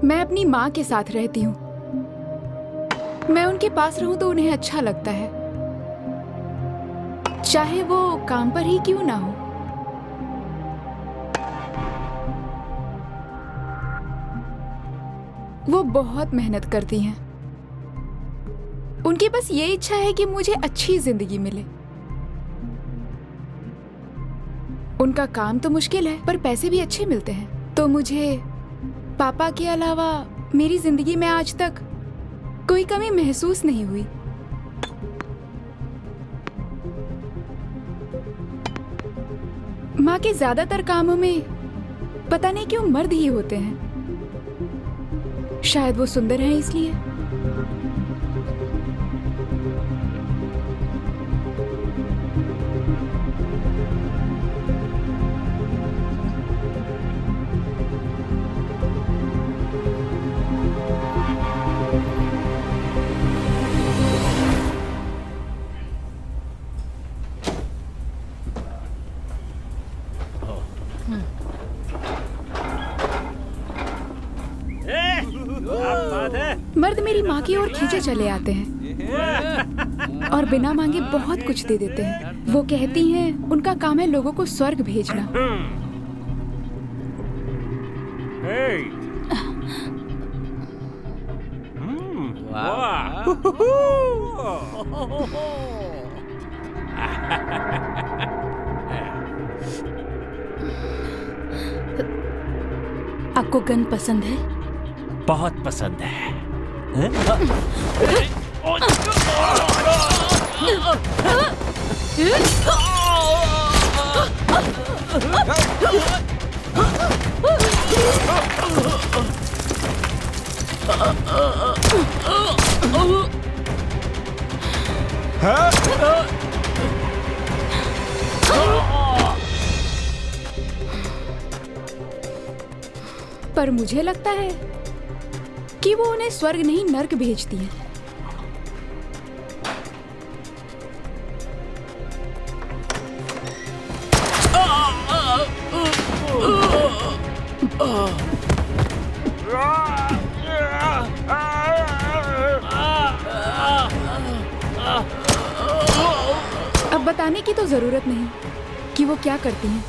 मैं अपनी माँ के साथ रहती हूँ। मैं उनके पास रहूं तो उन्हें अच्छा लगता है, चाहे वो काम पर ही क्यों ना हो। वो बहुत मेहनत करती हैं। उनकी बस ये इच्छा है कि मुझे अच्छी जिंदगी मिले। उनका काम तो मुश्किल है पर पैसे भी अच्छे मिलते हैं। तो मुझे पापा के अलावा मेरी जिंदगी में आज तक कोई कमी महसूस नहीं हुई। माँ के ज्यादातर कामों में पता नहीं क्यों मर्द ही होते हैं। शायद वो सुंदर हैं इसलिए। मर्द मेरी माँ की ओर खींचे चले आते हैं और बिना मांगे बहुत कुछ दे देते हैं। वो कहती हैं उनका काम है लोगों को स्वर्ग भेजना। आपको गन पसंद है? बहुत पसंद है। पर मुझे लगता है कि वो उन्हें स्वर्ग नहीं नर्क भेजती है। अब बताने की तो जरूरत नहीं कि वो क्या करती हैं।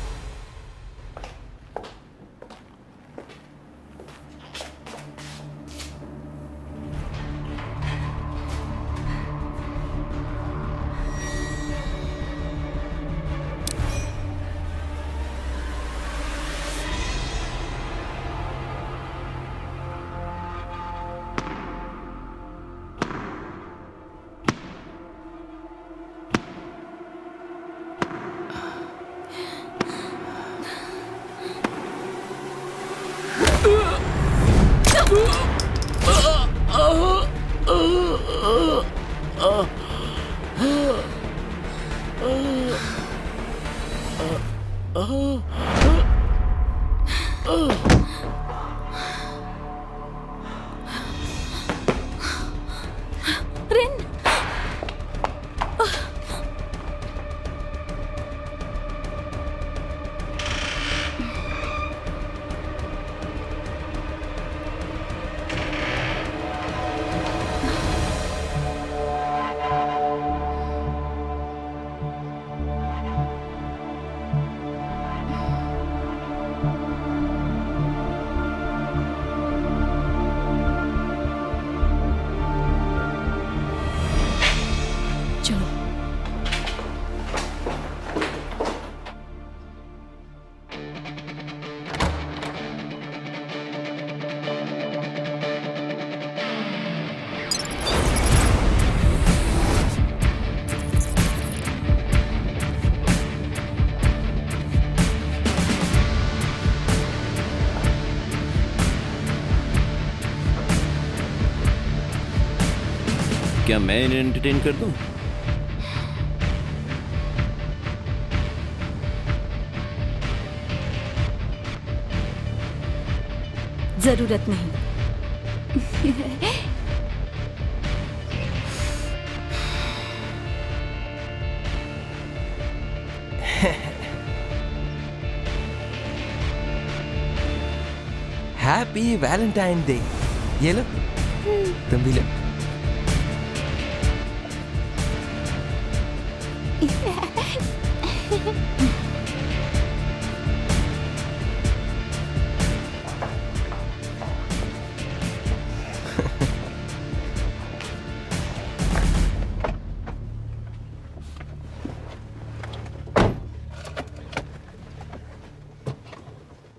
क्या मैं इन्हें एंटरटेन कर दूं? जरूरत नहीं। Happy Valentine day. ये लो, तुम भी लो।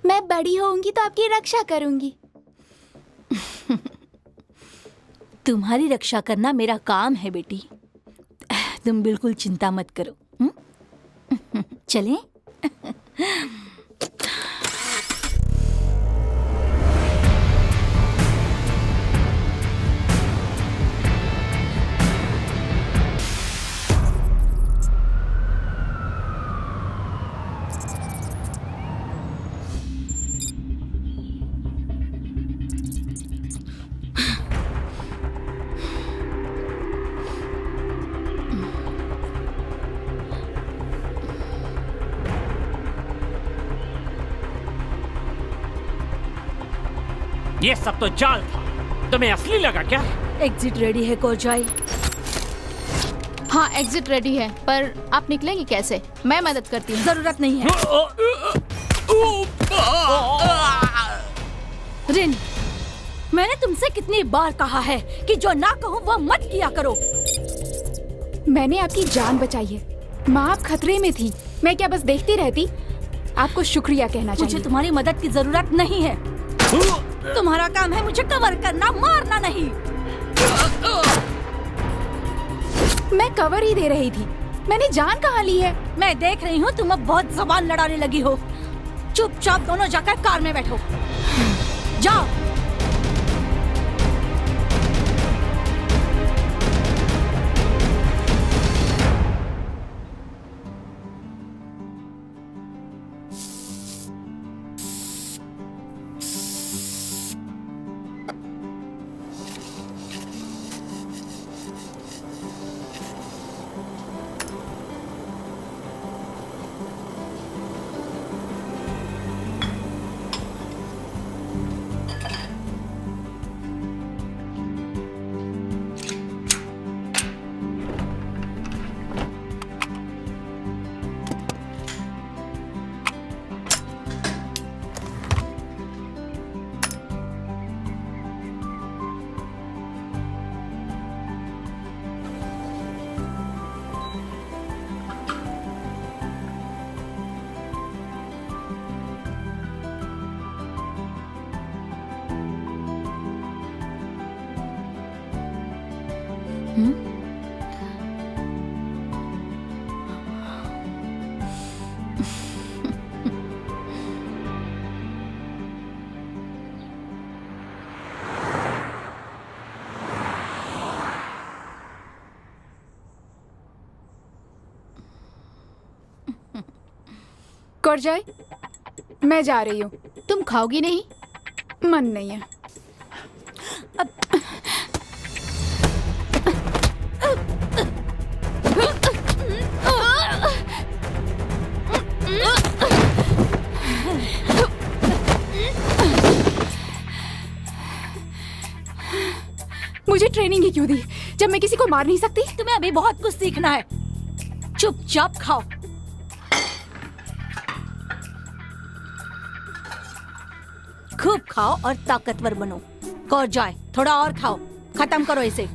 मैं बड़ी होऊंगी तो आपकी रक्षा करूंगी। तुम्हारी रक्षा करना मेरा काम है बेटी, तुम बिल्कुल चिंता मत करो। चलें? ये सब तो जाल था। तुम्हें असली लगा क्या? एग्जिट रेडी है कोरजॉय। हाँ, एग्जिट रेडी है, पर आप निकलेंगे कैसे? मैं मदद करती हूँ। जरूरत नहीं है। रिन, मैंने तुमसे कितनी बार कहा है कि जो ना कहूँ वो मत किया करो। मैंने आपकी जान बचाई है। माँ आप खतरे में थी, मैं क्या बस देखती रहती? आपको शुक्रिया कहना चाहिए। मुझे तुम्हारी मदद की जरूरत नहीं है। तुम्हारा काम है मुझे कवर करना, मारना नहीं। मैं कवर ही दे रही थी, मैंने जान कहाँ ली है? मैं देख रही हूँ तुम अब बहुत जबान लड़ाने लगी हो। चुपचाप दोनों जाकर कार में बैठो। जाओ। कोरजॉय, मैं जा रही हूँ। तुम खाओगी नहीं? मन नहीं है। मुझे ट्रेनिंग ही क्यों दी जब मैं किसी को मार नहीं सकती? तुम्हें अभी बहुत कुछ सीखना है। चुपचाप खाओ। खूब खाओ और ताकतवर बनो। कोरजॉय, थोड़ा और खाओ, खत्म करो इसे।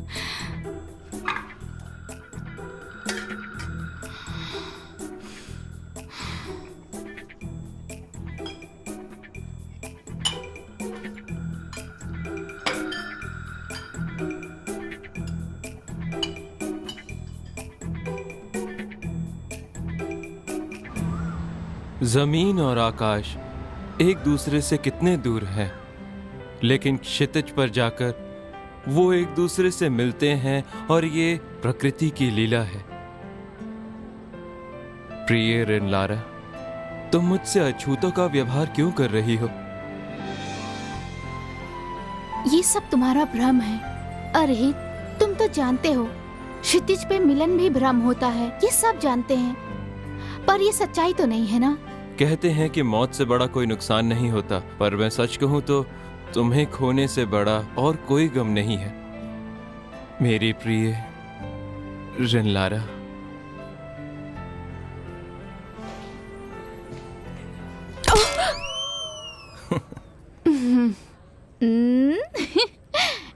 जमीन और आकाश एक दूसरे से कितने दूर हैं, लेकिन क्षितिज पर जाकर वो एक दूसरे से मिलते हैं और ये प्रकृति की लीला है। प्रिय रिनलारा, तुम मुझसे अछूतों का व्यवहार क्यों कर रही हो? ये सब तुम्हारा भ्रम है। अरे तुम तो जानते हो, क्षितिज पे मिलन भी भ्रम होता है, ये सब जानते हैं, पर ये सच्चाई तो नहीं है ना। कहते हैं कि मौत से बड़ा कोई नुकसान नहीं होता, पर मैं सच कहूं तो तुम्हें खोने से बड़ा और कोई गम नहीं है, मेरी प्रिय रिनलारा।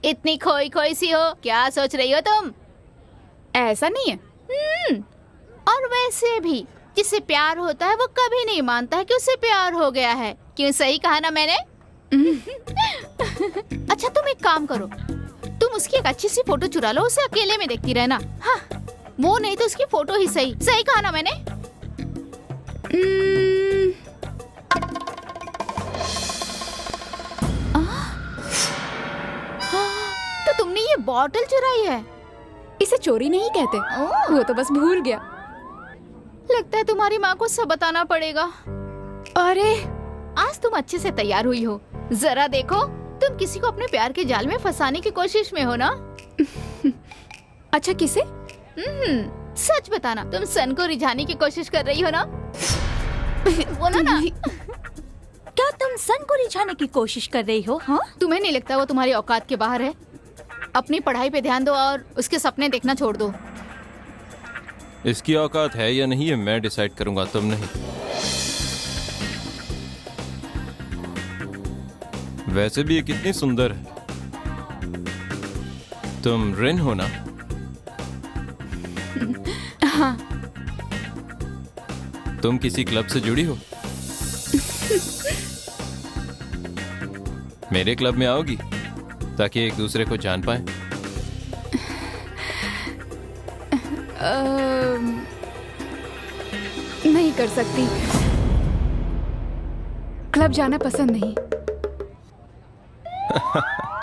इतनी खोई खोई सी हो, क्या सोच रही हो तुम? ऐसा नहीं है। और वैसे भी जिससे प्यार होता है वो कभी नहीं मानता है कि उसे प्यार हो गया है। क्यों, सही कहा ना मैंने? अच्छा तुम एक काम करो, तुम उसकी एक अच्छी सी फोटो चुरा लो, उसे अकेले में देखती रहना। हाँ, वो नहीं तो उसकी फोटो ही सही। सही कहा ना मैंने? तो तुमने ये बॉटल चुराई है? इसे चोरी नहीं कहते, वो तो बस भूल गया। लगता है तुम्हारी माँ को सब बताना पड़ेगा। अरे आज तुम अच्छे से तैयार हुई हो, जरा देखो, तुम किसी को अपने प्यार के जाल में फंसाने की कोशिश में हो ना? अच्छा, किसे? सच बताना, तुम सन को रिझाने की कोशिश कर रही हो ना? बोलो ना। क्या तुम सन को रिझाने की कोशिश कर रही हो? हाँ, तुम्हें नहीं लगता वो तुम्हारी औकात के बाहर है? अपनी पढ़ाई पे ध्यान दो और उसके सपने देखना छोड़ दो। इसकी औकात है या नहीं, ये मैं डिसाइड करूंगा, तुम नहीं। वैसे भी ये कितनी सुंदर है। तुम रिन हो ना? हाँ। तुम किसी क्लब से जुड़ी हो? मेरे क्लब में आओगी ताकि एक दूसरे को जान पाए? नहीं कर सकती, क्लब जाना पसंद नहीं।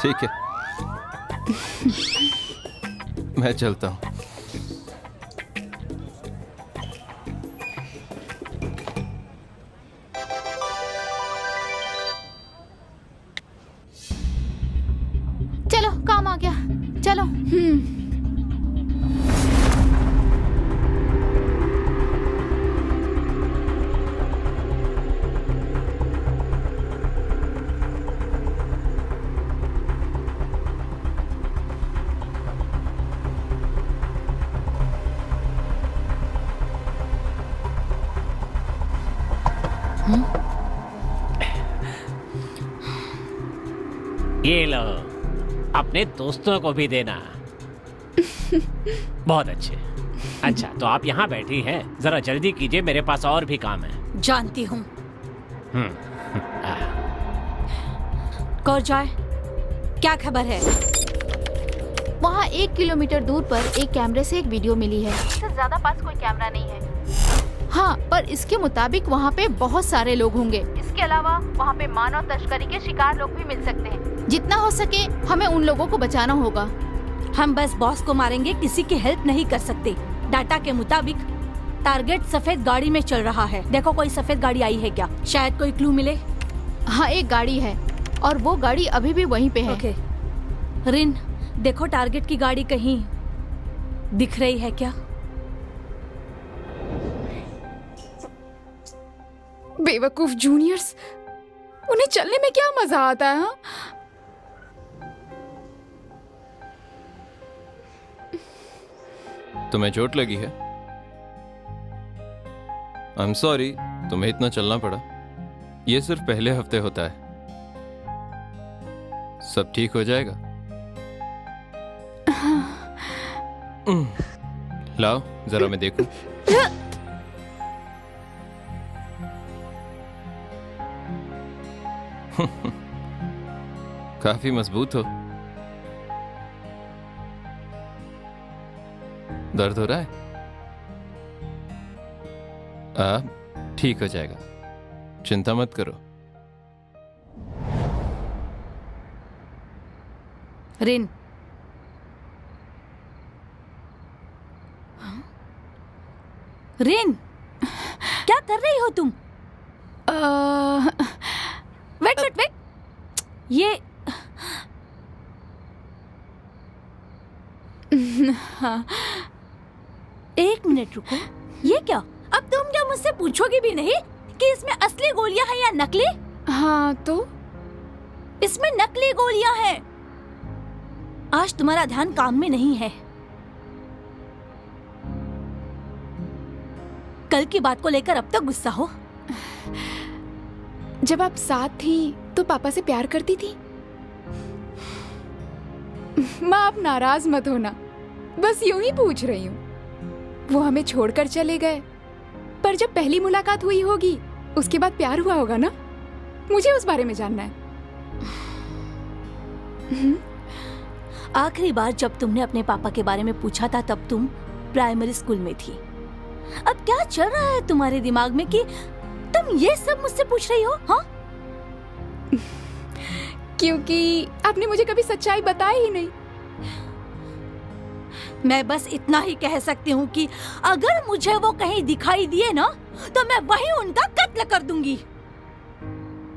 ठीक है, मैं चलता हूँ। चलो, काम आ गया, चलो। ये लो, अपने दोस्तों को भी देना। बहुत अच्छे। अच्छा, तो आप यहाँ बैठी हैं, जरा जल्दी कीजिए, मेरे पास और भी काम है। जानती हूँ। आ, कौर जाए, क्या खबर है? वहाँ 1 किलोमीटर दूर पर एक कैमरे से एक वीडियो मिली है। इससे ज्यादा पास कोई कैमरा नहीं है। हाँ, पर इसके मुताबिक वहाँ पे बहुत सारे लोग होंगे। इसके अलावा वहाँ पे मानव तस्करी के शिकार लोग भी मिल सकते हैं। जितना हो सके हमें उन लोगों को बचाना होगा। हम बस बॉस को मारेंगे, किसी की हेल्प नहीं कर सकते। डाटा के मुताबिक टारगेट सफेद गाड़ी में चल रहा है। देखो कोई सफेद गाड़ी आई है क्या? शायद कोई क्लू मिले। हाँ, एक गाड़ी है और वो गाड़ी अभी भी वहीं पे है। ओके। रिन, देखो टारगेट की गाड़ी कहीं दिख रही है क्या? बेवकूफ जूनियर्स, उन्हें चलने में क्या मजा आता है? हाँ? तुम्हें चोट लगी है? आई एम सॉरी, तुम्हें इतना चलना पड़ा। ये सिर्फ पहले हफ्ते होता है, सब ठीक हो जाएगा। लाओ जरा मैं देखूं। काफी मजबूत हो। दर्द हो रहा है? ठीक हो जाएगा, चिंता मत करो। रिन, रिन, क्या कर रही हो तुम? वेट वेट वेट, ये हाँ। एक मिनट रुको, ये क्या? अब तुम क्या मुझसे पूछोगी भी नहीं कि इसमें असली गोलियां हैं या नकली? हाँ तो इसमें नकली गोलियां हैं। आज तुम्हारा ध्यान काम में नहीं है। कल की बात को लेकर अब तक गुस्सा हो। जब आप साथ थी तो पापा से प्यार करती थी। माँ, आप नाराज मत होना, बस यूं ही पूछ रही हूँ। वो हमें छोड़कर चले गए, पर जब पहली मुलाकात हुई होगी उसके बाद प्यार हुआ होगा ना? मुझे उस बारे में जानना है। आखिरी बार जब तुमने अपने पापा के बारे में पूछा था तब तुम प्राइमरी स्कूल में थी। अब क्या चल रहा है तुम्हारे दिमाग में कि तुम ये सब मुझसे पूछ रही हो? हाँ, क्योंकि आपने मुझे कभी सच्चाई बताई ही नहीं। मैं बस इतना ही कह सकती हूँ कि अगर मुझे वो कहीं दिखाई दिए ना तो मैं वहीं उनका कत्ल कर दूंगी।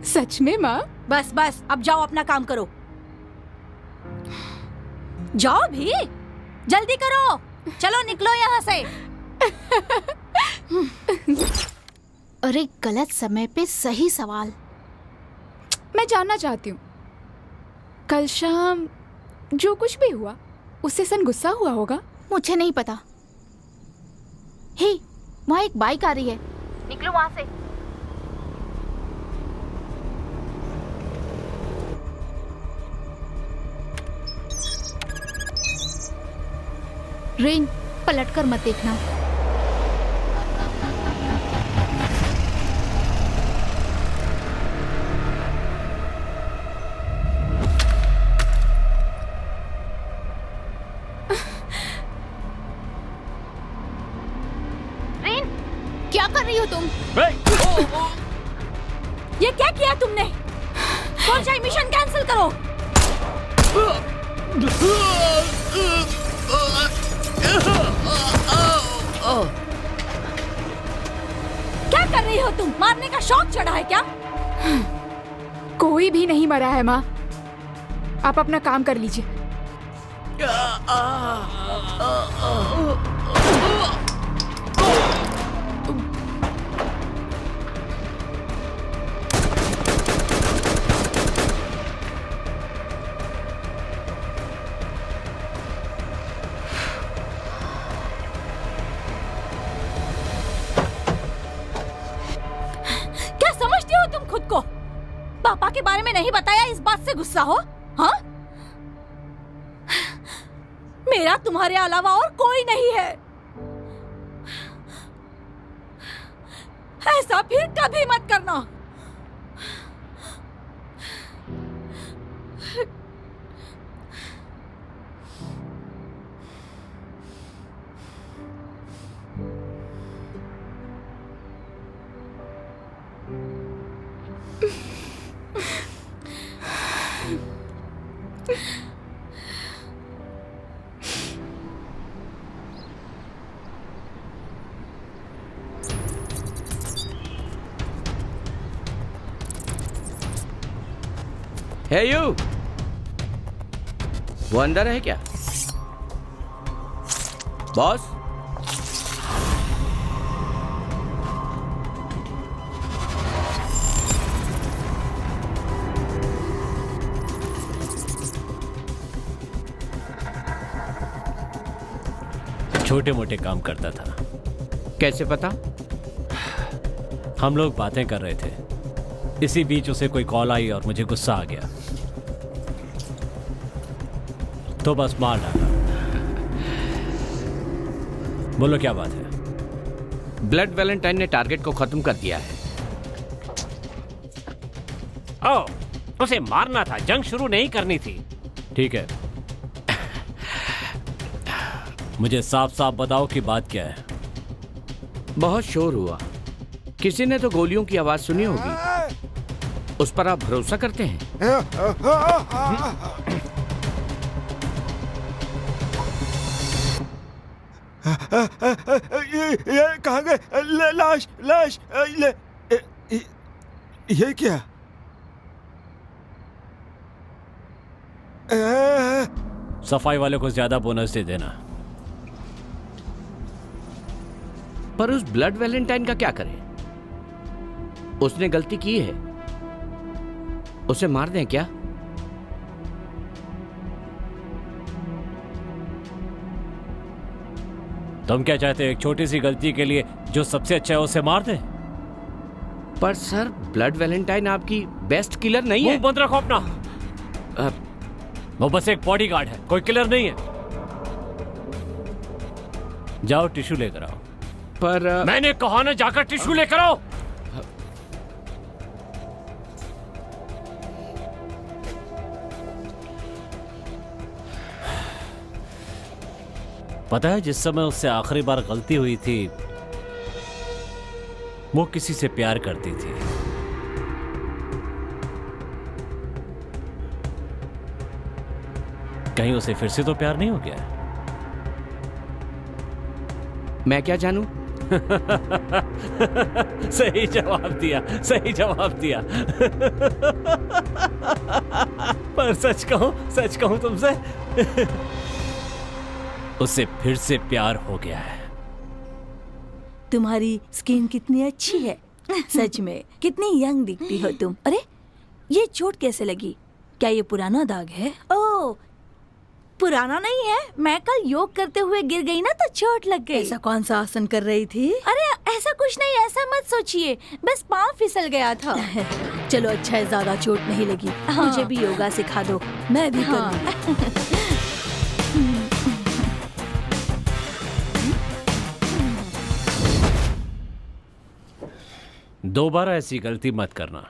सच में माँ? बस बस, अब जाओ अपना काम करो। जाओ भी, जल्दी करो। चलो निकलो यहाँ से। अरे गलत समय पे सही सवाल। मैं जानना चाहती हूँ, कल शाम जो कुछ भी हुआ उससे सन गुस्सा हुआ होगा? मुझे नहीं पता। हे, वहाँ एक बाइक आ रही है, निकलो वहाँ से। रेन, पलटकर मत देखना। रेन, क्या कर रही हो तुम? ये क्या किया तुमने? कौन सा मिशन कैंसिल करो। क्या कर रही हो तुम? मारने का शौक चढ़ा है क्या? कोई भी नहीं मरा है माँ, आप अपना काम कर लीजिए। क्या समझती हो तुम खुद को? पापा के बारे में नहीं बताया, इस बात से गुस्सा हो? हाँ, मेरा तुम्हारे अलावा और कोई नहीं है। ऐसा फिर कभी मत करना। है यू, वो अंदर है क्या? बॉस, छोटे मोटे काम करता था। कैसे पता? हम लोग बातें कर रहे थे, इसी बीच उसे कोई कॉल आई और मुझे गुस्सा आ गया, तो बस मार डाला। बोलो क्या बात है? ब्लड वैलेंटाइन ने टारगेट को खत्म कर दिया है। ओह, उसे मारना था, जंग शुरू नहीं करनी थी। ठीक है, मुझे साफ साफ बताओ कि बात क्या है। बहुत शोर हुआ, किसी ने तो गोलियों की आवाज सुनी होगी। उस पर आप भरोसा करते हैं? ये कहाँ गए? लाश लाश, ये क्या? सफाई वाले को ज्यादा बोनस दे देना। पर उस ब्लड वैलेंटाइन का क्या करें? उसने गलती की है, उसे मार दें क्या? तुम क्या चाहते हो, एक छोटी सी गलती के लिए जो सबसे अच्छा है उसे मार दे? पर सर, ब्लड वैलेंटाइन आपकी बेस्ट किलर नहीं है। मुंह बंद रखो अपना। वो बस एक बॉडीगार्ड है, कोई किलर नहीं है। जाओ टिश्यू लेकर आओ। पर मैंने कहा ना, जाकर टिश्यू लेकर आओ। पता है, जिस समय उससे आखिरी बार गलती हुई थी वो किसी से प्यार करती थी। कहीं उसे फिर से तो प्यार नहीं हो गया? मैं क्या जानूं? सही जवाब दिया, सही जवाब दिया। पर सच कहूं तुमसे, उसे फिर से प्यार हो गया है। तुम्हारी स्किन कितनी अच्छी है, सच में कितनी यंग दिखती हो तुम। अरे ये चोट कैसे लगी? क्या ये पुराना दाग है? ओह, पुराना नहीं है, मैं कल योग करते हुए गिर गई ना तो चोट लग गई। ऐसा कौन सा आसन कर रही थी? अरे ऐसा कुछ नहीं, ऐसा मत सोचिए, बस पाँव फिसल गया था। चलो अच्छा है, ज्यादा चोट नहीं लगी। हाँ। मुझे भी योगा सिखा दो, मैं भी हाँ। करूँगी। दोबारा ऐसी गलती मत करना,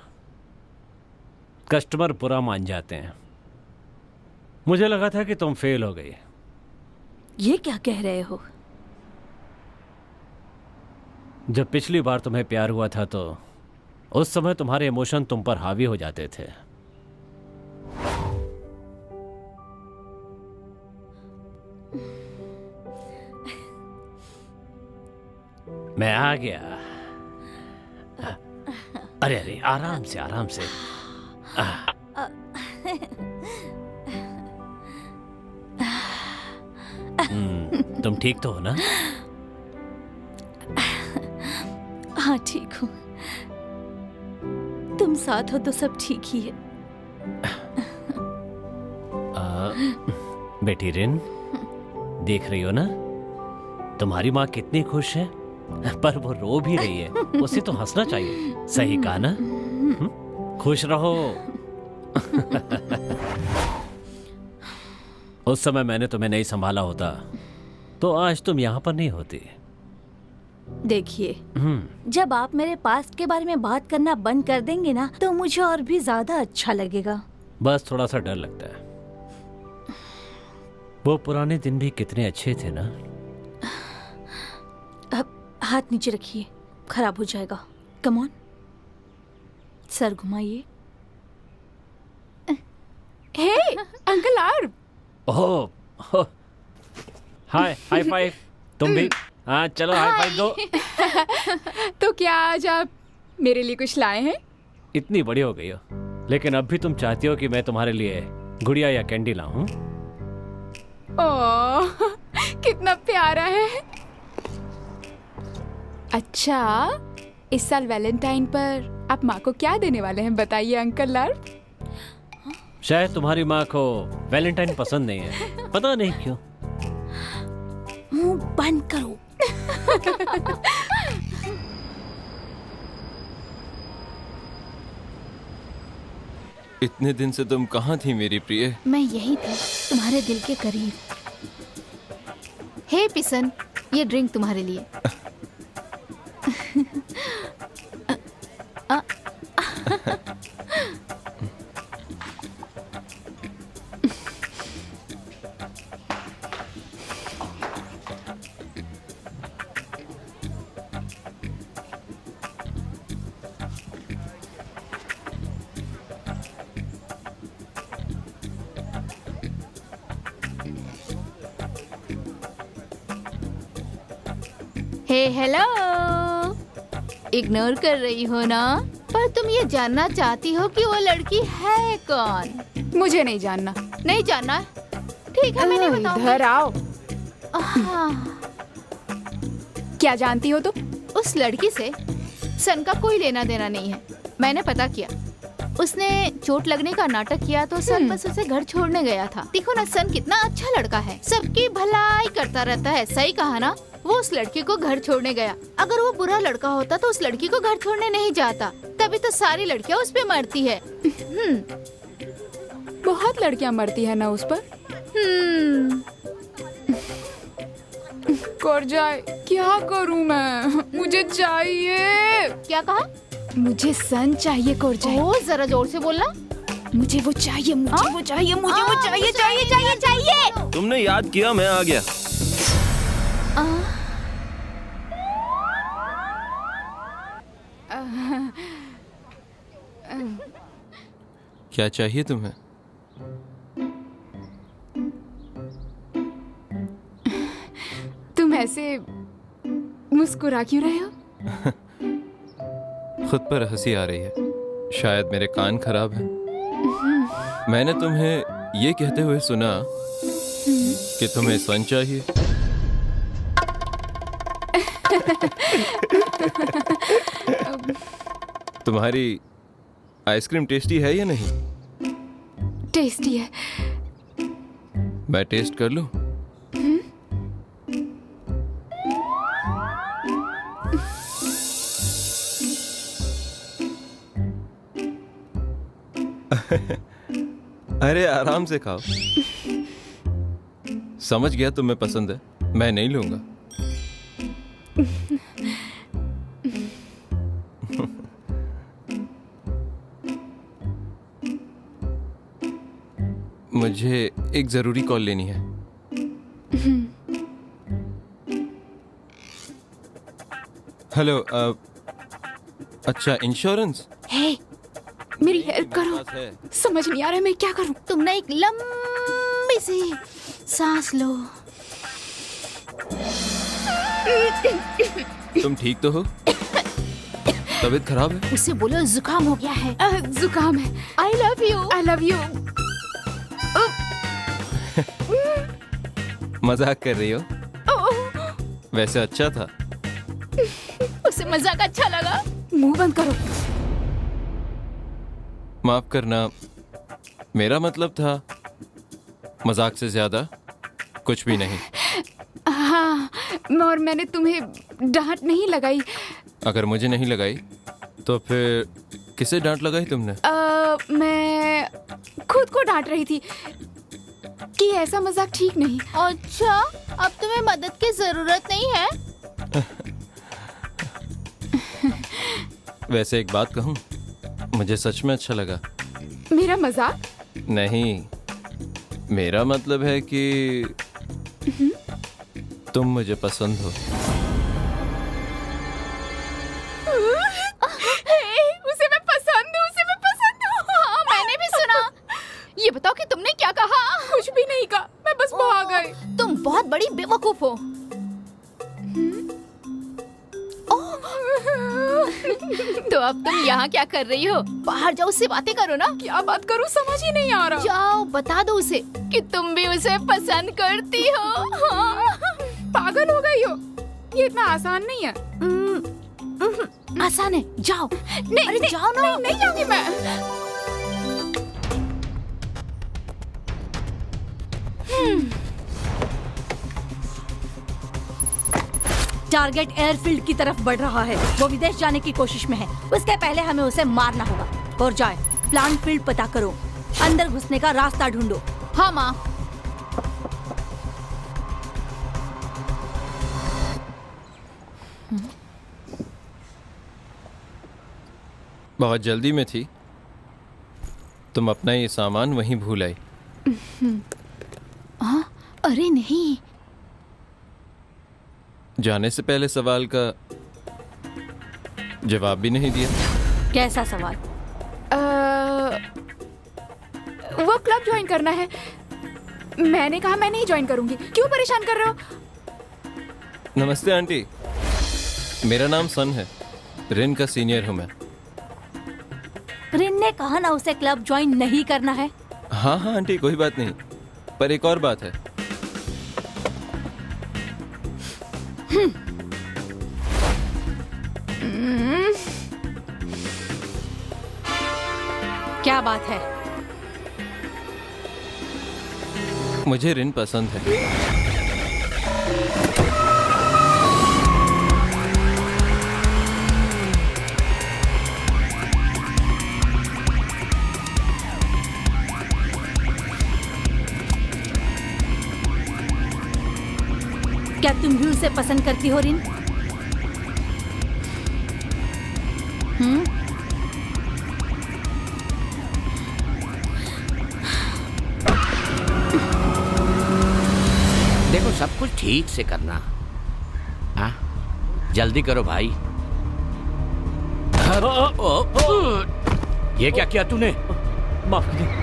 कस्टमर बुरा मान जाते हैं। मुझे लगा था कि तुम फेल हो गई। ये क्या कह रहे हो? जब पिछली बार तुम्हें प्यार हुआ था तो उस समय तुम्हारे इमोशन तुम पर हावी हो जाते थे। मैं आ गया। अरे अरे, आराम से आराम से। तुम ठीक तो हो ना? हाँ ठीक हूँ, तुम साथ हो तो सब ठीक ही है। बेटी रिन, देख रही हो ना तुम्हारी माँ कितनी खुश है, पर वो रो भी रही है। उसे तो हंसना चाहिए, सही कहा ना? खुश रहो। उस समय मैंने तुम्हें नहीं संभाला होता तो आज तुम यहाँ पर नहीं होती। देखिए, जब आप मेरे पास्ट के बारे में बात करना बंद कर देंगे ना तो मुझे और भी ज्यादा अच्छा लगेगा। बस थोड़ा सा डर लगता है। वो पुराने दिन भी कितने अच्छे थे ना। अब हाथ नीचे रखिए, खराब हो जाएगा। कम ऑन, सर घुमाइए। हे अंकल आर्व। Oh, hi, high five. तुम भी? हाँ चलो, हाई फाइव दो। तो क्या आज आप मेरे लिए कुछ लाए हैं? इतनी बड़ी हो गई हो, लेकिन अब भी तुम चाहती हो कि मैं तुम्हारे लिए गुड़िया या कैंडी लाऊं? ओह, कितना प्यारा है। अच्छा, इस साल वैलेंटाइन पर आप माँ को क्या देने वाले हैं, बताइए अंकल लार्व। शायद तुम्हारी माँ को वैलेंटाइन पसंद नहीं है, पता नहीं क्यों। मुंह बंद करो। इतने दिन से तुम कहाँ थी मेरी प्रिय? मैं यही थी, तुम्हारे दिल के करीब। हे पिसन, ये ड्रिंक तुम्हारे लिए। हे हेलो, इग्नोर कर रही हो ना? पर तुम ये जानना चाहती हो कि वो लड़की है कौन? मुझे नहीं जानना। नहीं जानना? ठीक है, मैं नहीं बताऊंगी। इधर आओ। हाँ, क्या जानती हो तुम? उस लड़की से सन का कोई लेना देना नहीं है। मैंने पता किया, उसने चोट लगने का नाटक किया तो सन बस उसे घर छोड़ने गया था। देखो ना, सन कितना अच्छा लड़का है, सबकी भलाई करता रहता है। सही कहा ना? वो उस लड़की को घर छोड़ने गया। अगर वो बुरा लड़का होता तो उस लड़की को घर छोड़ने नहीं जाता। तभी तो सारी लड़कियां उस पे मरती है। बहुत लड़कियां मरती है ना उस पर। कर जाए, क्या करूं मैं? मुझे चाहिए। क्या कहा? मुझे सन चाहिए कर जाए। ओ, जरा जोर से बोलना। मुझे वो चाहिए, मुझे वो चाहिए, मुझे वो चाहिए, चाहिए, चाहिए, चाहिए। तुमने याद किया, मैं आ गया। क्या चाहिए तुम्हें? तुम ऐसे मुस्कुरा क्यों रहे हो? खुद पर हंसी आ रही है। शायद मेरे कान खराब हैं। मैंने तुम्हें ये कहते हुए सुना कि तुम्हें सन चाहिए। तुम्हारी आइसक्रीम टेस्टी है या नहीं? टेस्टी है। मैं टेस्ट कर लूं? अरे आराम से खाओ। समझ गया तुम्हें पसंद है, मैं नहीं लूंगा। मुझे एक जरूरी कॉल लेनी है। हेलो। अच्छा, इंश्योरेंस? हे, मेरी हेल्प करो। पास है। समझ नहीं आ रहा है मैं क्या करूं। तुम ना एक लंबी सी सांस लो। तुम ठीक तो हो? तबीयत खराब है? उसे बोलो जुकाम हो गया है। जुकाम है। I love you. I love you. मजाक कर रही हो? वैसे अच्छा था। उसे मजाक अच्छा लगा। मुंह बंद करो। माफ करना, मेरा मतलब था मजाक से ज्यादा कुछ भी नहीं। हाँ, और मैंने तुम्हें डांट नहीं लगाई। अगर मुझे नहीं लगाई तो फिर किसे डांट लगाई तुमने? मैं खुद को डांट रही थी कि ऐसा मजाक ठीक नहीं। अच्छा, अब तुम्हें मदद की जरूरत नहीं है? वैसे एक बात कहूं, मुझे सच में अच्छा लगा। मेरा मजाक? नहीं, मेरा मतलब है कि तुम मुझे पसंद हो। उसे मैं पसंद हूँ, उसे मैं पसंद हूँ। हाँ, मैंने भी सुना। ये बताओ कि तुमने क्या कहा? कुछ भी नहीं कहा, मैं बस भाग गई। तुम बहुत बड़ी बेवकूफ हो। तो अब तुम यहाँ क्या कर रही हो? बाहर जाओ, उससे बातें करो ना। क्या बात करूँ समझ ही नहीं आ रहा। जाओ, बता दो उसे कि तुम भी उसे पसंद करती हो। हाँ। पागल हो गई हो? ये इतना आसान नहीं है। आसान है, जाओ। नहीं, अरे नहीं, जाओ ना। नहीं, नहीं जाऊंगी मैं। टारगेट एयरफील्ड की तरफ बढ़ रहा है। वो विदेश जाने की कोशिश में है। उसके पहले हमें उसे मारना होगा। और जाए, प्लांट फील्ड पता करो, अंदर घुसने का रास्ता ढूंढो। हाँ माँ। बहुत जल्दी में थी, तुम अपना ये सामान वहीं भूल आई। अरे नहीं, जाने से पहले सवाल का जवाब भी नहीं दिया। कैसा सवाल? वो क्लब ज्वाइन करना है। मैंने कहा मैं नहीं ज्वाइन करूंगी। क्यों परेशान कर रहे हो? नमस्ते आंटी, मेरा नाम सन है। रिन का सीनियर हूँ मैं। रिन ने कहा ना उसे क्लब ज्वाइन नहीं करना है। हाँ हाँ आंटी, कोई बात नहीं, पर एक और बात है। क्या बात है? मुझे रिन पसंद है। क्या तुम भी उसे पसंद करती हो रिन? देखो सब कुछ ठीक से करना। हाँ जल्दी करो भाई। ये क्या किया तूने? माफ कीजिए।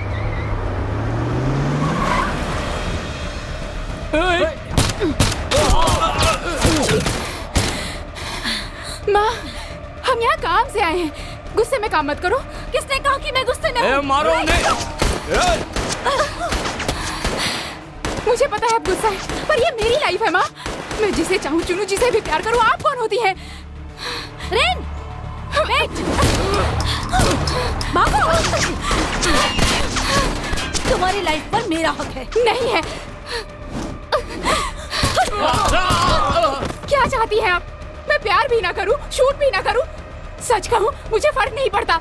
माँ, हम यहाँ काम से आए हैं, गुस्से में काम मत करो। किसने कहा कि मैं गुस्से में हूँ? मारो उन्हें। मुझे पता है आप गुस्सा है, पर ये मेरी लाइफ है माँ। मैं जिसे चाहूँ चुनूं, जिसे भी प्यार करूँ। आप कौन होती है? रिन, वेट! भागो! तुम्हारी लाइफ पर मेरा हक है। नहीं है। क्या चाहती हैं आप? मैं प्यार भी ना करूं, शूट भी ना करूं। सच कहूं, मुझे फर्क नहीं पड़ता।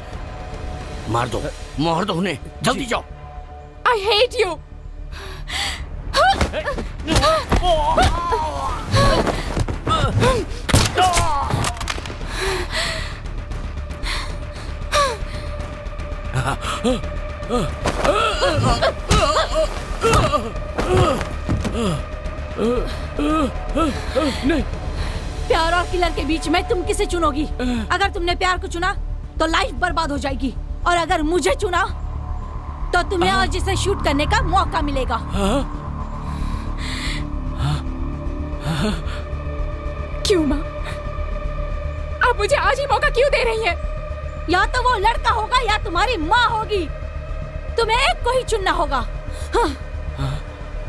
मार दो उन्हें, जल्दी जाओ। I hate you. नहीं। प्यार और किलर के बीच में तुम किसे चुनोगी? अगर तुमने प्यार को चुना तो लाइफ बर्बाद हो जाएगी, और अगर मुझे चुना तो तुम्हें और जिसे शूट करने का मौका मिलेगा। क्यों माँ? आप मुझे आज ही मौका क्यों दे रही हैं? या तो वो लड़का होगा या तुम्हारी माँ होगी। तुम्हें एक को ही चुनना होगा।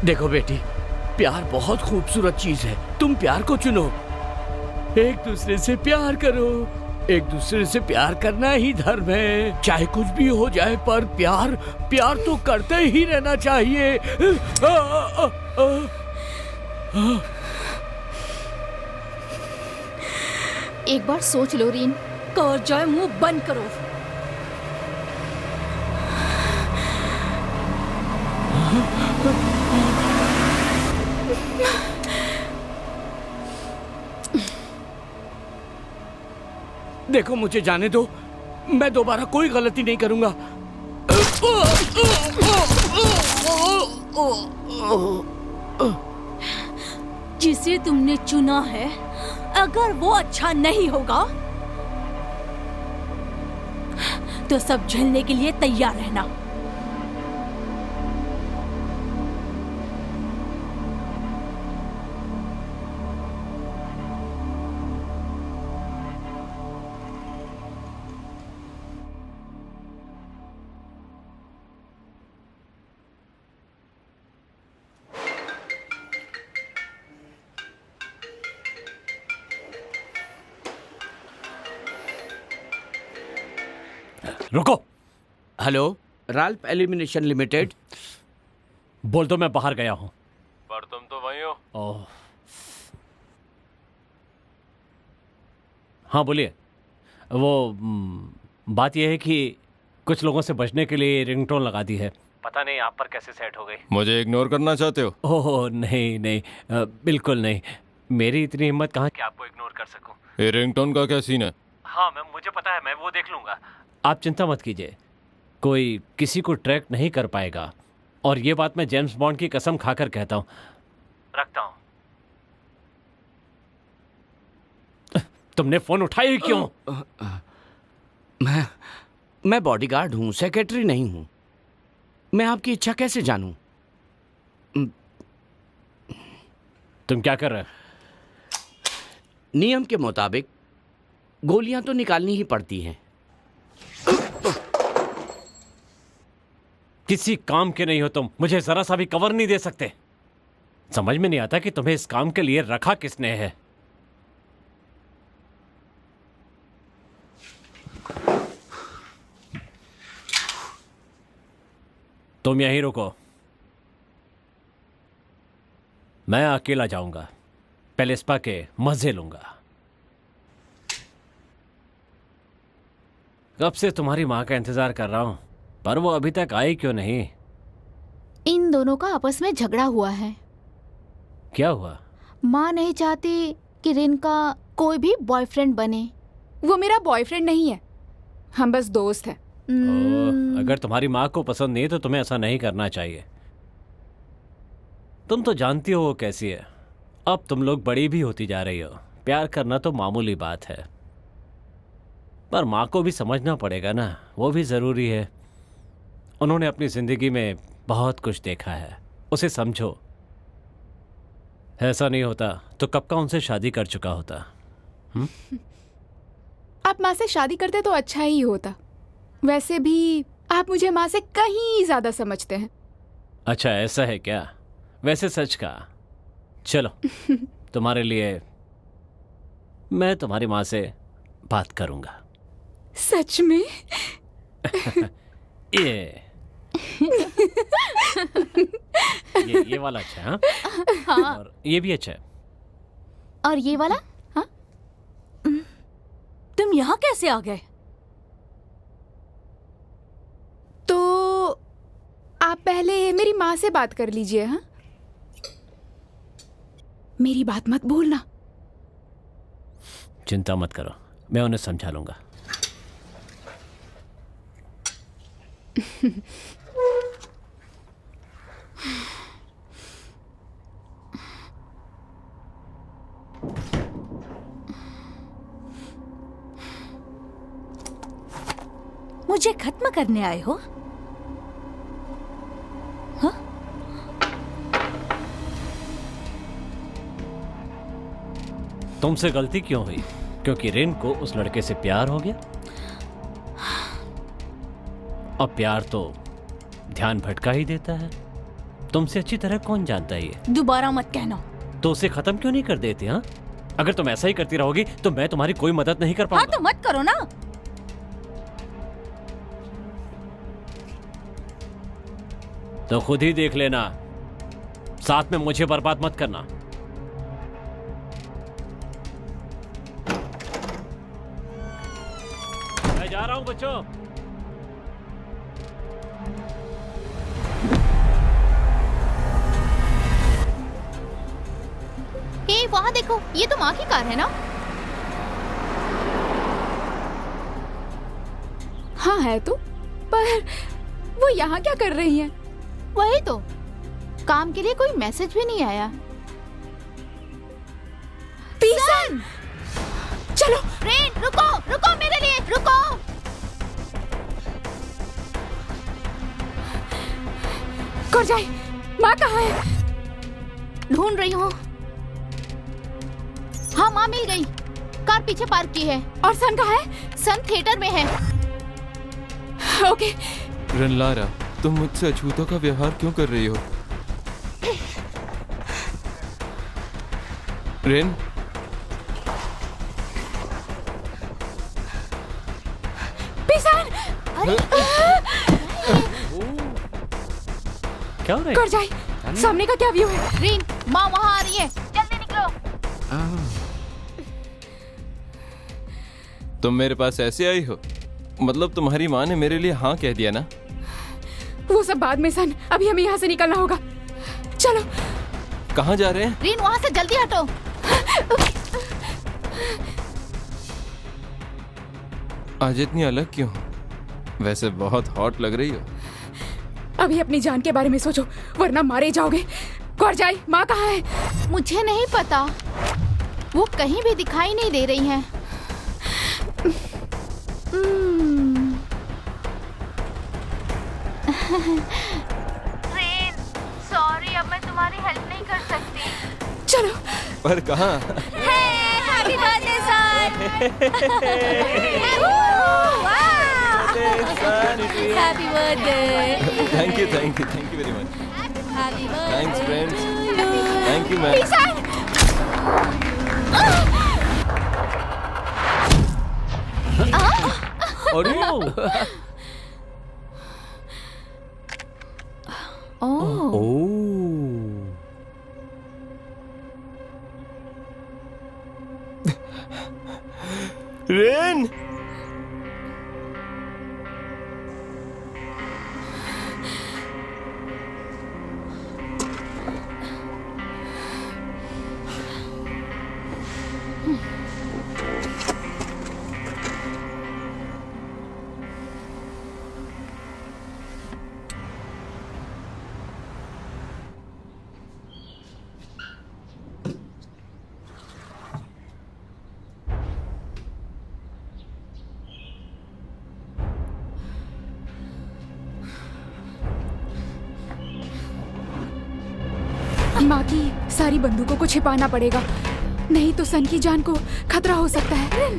देखो बेटी, प्यार बहुत खूबसूरत चीज है। तुम प्यार को चुनो, एक दूसरे से प्यार करो। एक दूसरे से प्यार करना ही धर्म है। चाहे कुछ भी हो जाए, पर प्यार तो करते ही रहना चाहिए। एक बार सोच लो रीन। कौर जॉय, मुंह बंद करो। देखो मुझे जाने दो, मैं दोबारा कोई गलती नहीं करूंगा। जिसे तुमने चुना है, अगर वो अच्छा नहीं होगा तो सब झेलने के लिए तैयार रहना। रुको। Hello, Ralph illumination limited. बोल दो मैं बाहर गया हूं। पर तुम तो वहीं हो। ओह, हाँ बोलिए। वो बात यह है कि कुछ लोगों से बचने के लिए रिंगटोन लगा दी है। पता नहीं आप पर कैसे सेट हो गई। मुझे इग्नोर करना चाहते हो? ओह नहीं नहीं, बिल्कुल नहीं। मेरी इतनी हिम्मत कहाँ कि आपको इग्नोर कर सकूं। ये रिंगटोन का क्या सीन है? हाँ मुझे पता है, मैं वो देख लूंगा। आप चिंता मत कीजिए, कोई किसी को ट्रैक नहीं कर पाएगा। और ये बात मैं जेम्स बॉन्ड की कसम खाकर कहता हूं। रखता हूं। तुमने फोन उठाया क्यों? मैं बॉडीगार्ड हूं, सेक्रेटरी नहीं हूं। मैं आपकी इच्छा कैसे जानूं? तुम क्या कर रहे हो? नियम के मुताबिक गोलियां तो निकालनी ही पड़ती हैं। किसी काम के नहीं हो तुम, मुझे जरा सा भी कवर नहीं दे सकते। समझ में नहीं आता कि तुम्हें इस काम के लिए रखा किसने है। तुम यहीं रुको, मैं अकेला जाऊंगा। पहले स्पा के मजे लूंगा। कब से तुम्हारी मां का इंतजार कर रहा हूं, पर वो अभी तक आई क्यों नहीं? इन दोनों का आपस में झगड़ा हुआ है। क्या हुआ? माँ नहीं चाहती कि रिन का कोई भी बॉयफ्रेंड बने। वो मेरा बॉयफ्रेंड नहीं है, हम बस दोस्त हैं। अगर तुम्हारी माँ को पसंद नहीं है तो तुम्हें ऐसा नहीं करना चाहिए। तुम तो जानती हो वो कैसी है। अब तुम लोग बड़ी भी होती जा रही हो, प्यार करना तो मामूली बात है, पर माँ को भी समझना पड़ेगा ना, वो भी ज़रूरी है। उन्होंने अपनी ज़िंदगी में बहुत कुछ देखा है, उसे समझो। ऐसा नहीं होता तो कब का उनसे शादी कर चुका होता। आप माँ से शादी करते तो अच्छा ही होता। वैसे भी आप मुझे माँ से कहीं ज्यादा समझते हैं। अच्छा ऐसा है क्या? वैसे सच का चलो तुम्हारे लिए मैं तुम्हारी माँ से बात करूंगा। सच में? ये वाला अच्छा है। हाँ? हाँ। और ये भी अच्छा है। और ये वाला? हाँ? तुम यहाँ कैसे आ गए? तो आप पहले मेरी माँ से बात कर लीजिए। हाँ, मेरी बात मत भूलना। चिंता मत करो, मैं उन्हें समझा लूंगा। मुझे खत्म करने आए हो? हाँ? तुमसे गलती क्यों हुई? क्योंकि रिन को उस लड़के से प्यार हो गया? अब प्यार तो ध्यान भटका ही देता है। तुमसे अच्छी तरह कौन जानता है ये? दोबारा मत कहना। तो उसे खत्म क्यों नहीं कर देती? हाँ, अगर तुम ऐसा ही करती रहोगी तो मैं तुम्हारी कोई मदद नहीं कर हाँ पाऊंगा। तो मत करो ना। तो खुद ही देख लेना, साथ में मुझे बर्बाद मत करना। मैं जा रहा हूं बच्चों। हे वहाँ देखो, ये तो माँ की कार है ना? हाँ है तो, पर वो यहाँ क्या कर रही हैं? वही तो, काम के लिए कोई मैसेज भी नहीं आया। पीसन! चलो रेन रुको, रुको मेरे लिए, रुको। कोरजाई, माँ कहाँ है? ढूंढ रही हूँ। हाँ माँ मिल गई, कार पीछे पार्क की है। और सन कहाँ है? सन थिएटर में है। ओके। रनलारा, तुम मुझसे अछूतों का व्यवहार क्यों कर रही हो? रेन, पीसन! क्या हो रहा है? कोरजाई, सामने का क्या व्यू है? रेन, माँ वहाँ आ रही है, जल्दी निकलो। तुम मेरे पास ऐसे आई हो? मतलब तुम्हारी माँ ने मेरे लिए हाँ कह दिया ना? वो सब बाद में सन, अभी हमें यहाँ से निकलना होगा। चलो। कहाँ जा रहे हैं? रेन वहाँ से जल्दी हटो। आज इतनी अलग क्यों? वैसे बहुत हॉट लग रही हो। अभी अपनी जान के बारे में सोचो, वरना मारे जाओगे। कोरजाई, माँ कहाँ है? मुझे नहीं पता, वो कहीं भी दिखाई नहीं दे रही हैं। रेन, सॉरी, अब मैं तुम्हारी हेल्प नहीं कर सकती। चलो। पर कहाँ? Happy birthday happy birthday. Thank you very much. Happy birthday. Thanks friends. Thank you ma'am. अरे रेन, माँ की सारी बंदूकों को छिपाना पड़ेगा, नहीं तो सन की जान को खतरा हो सकता है।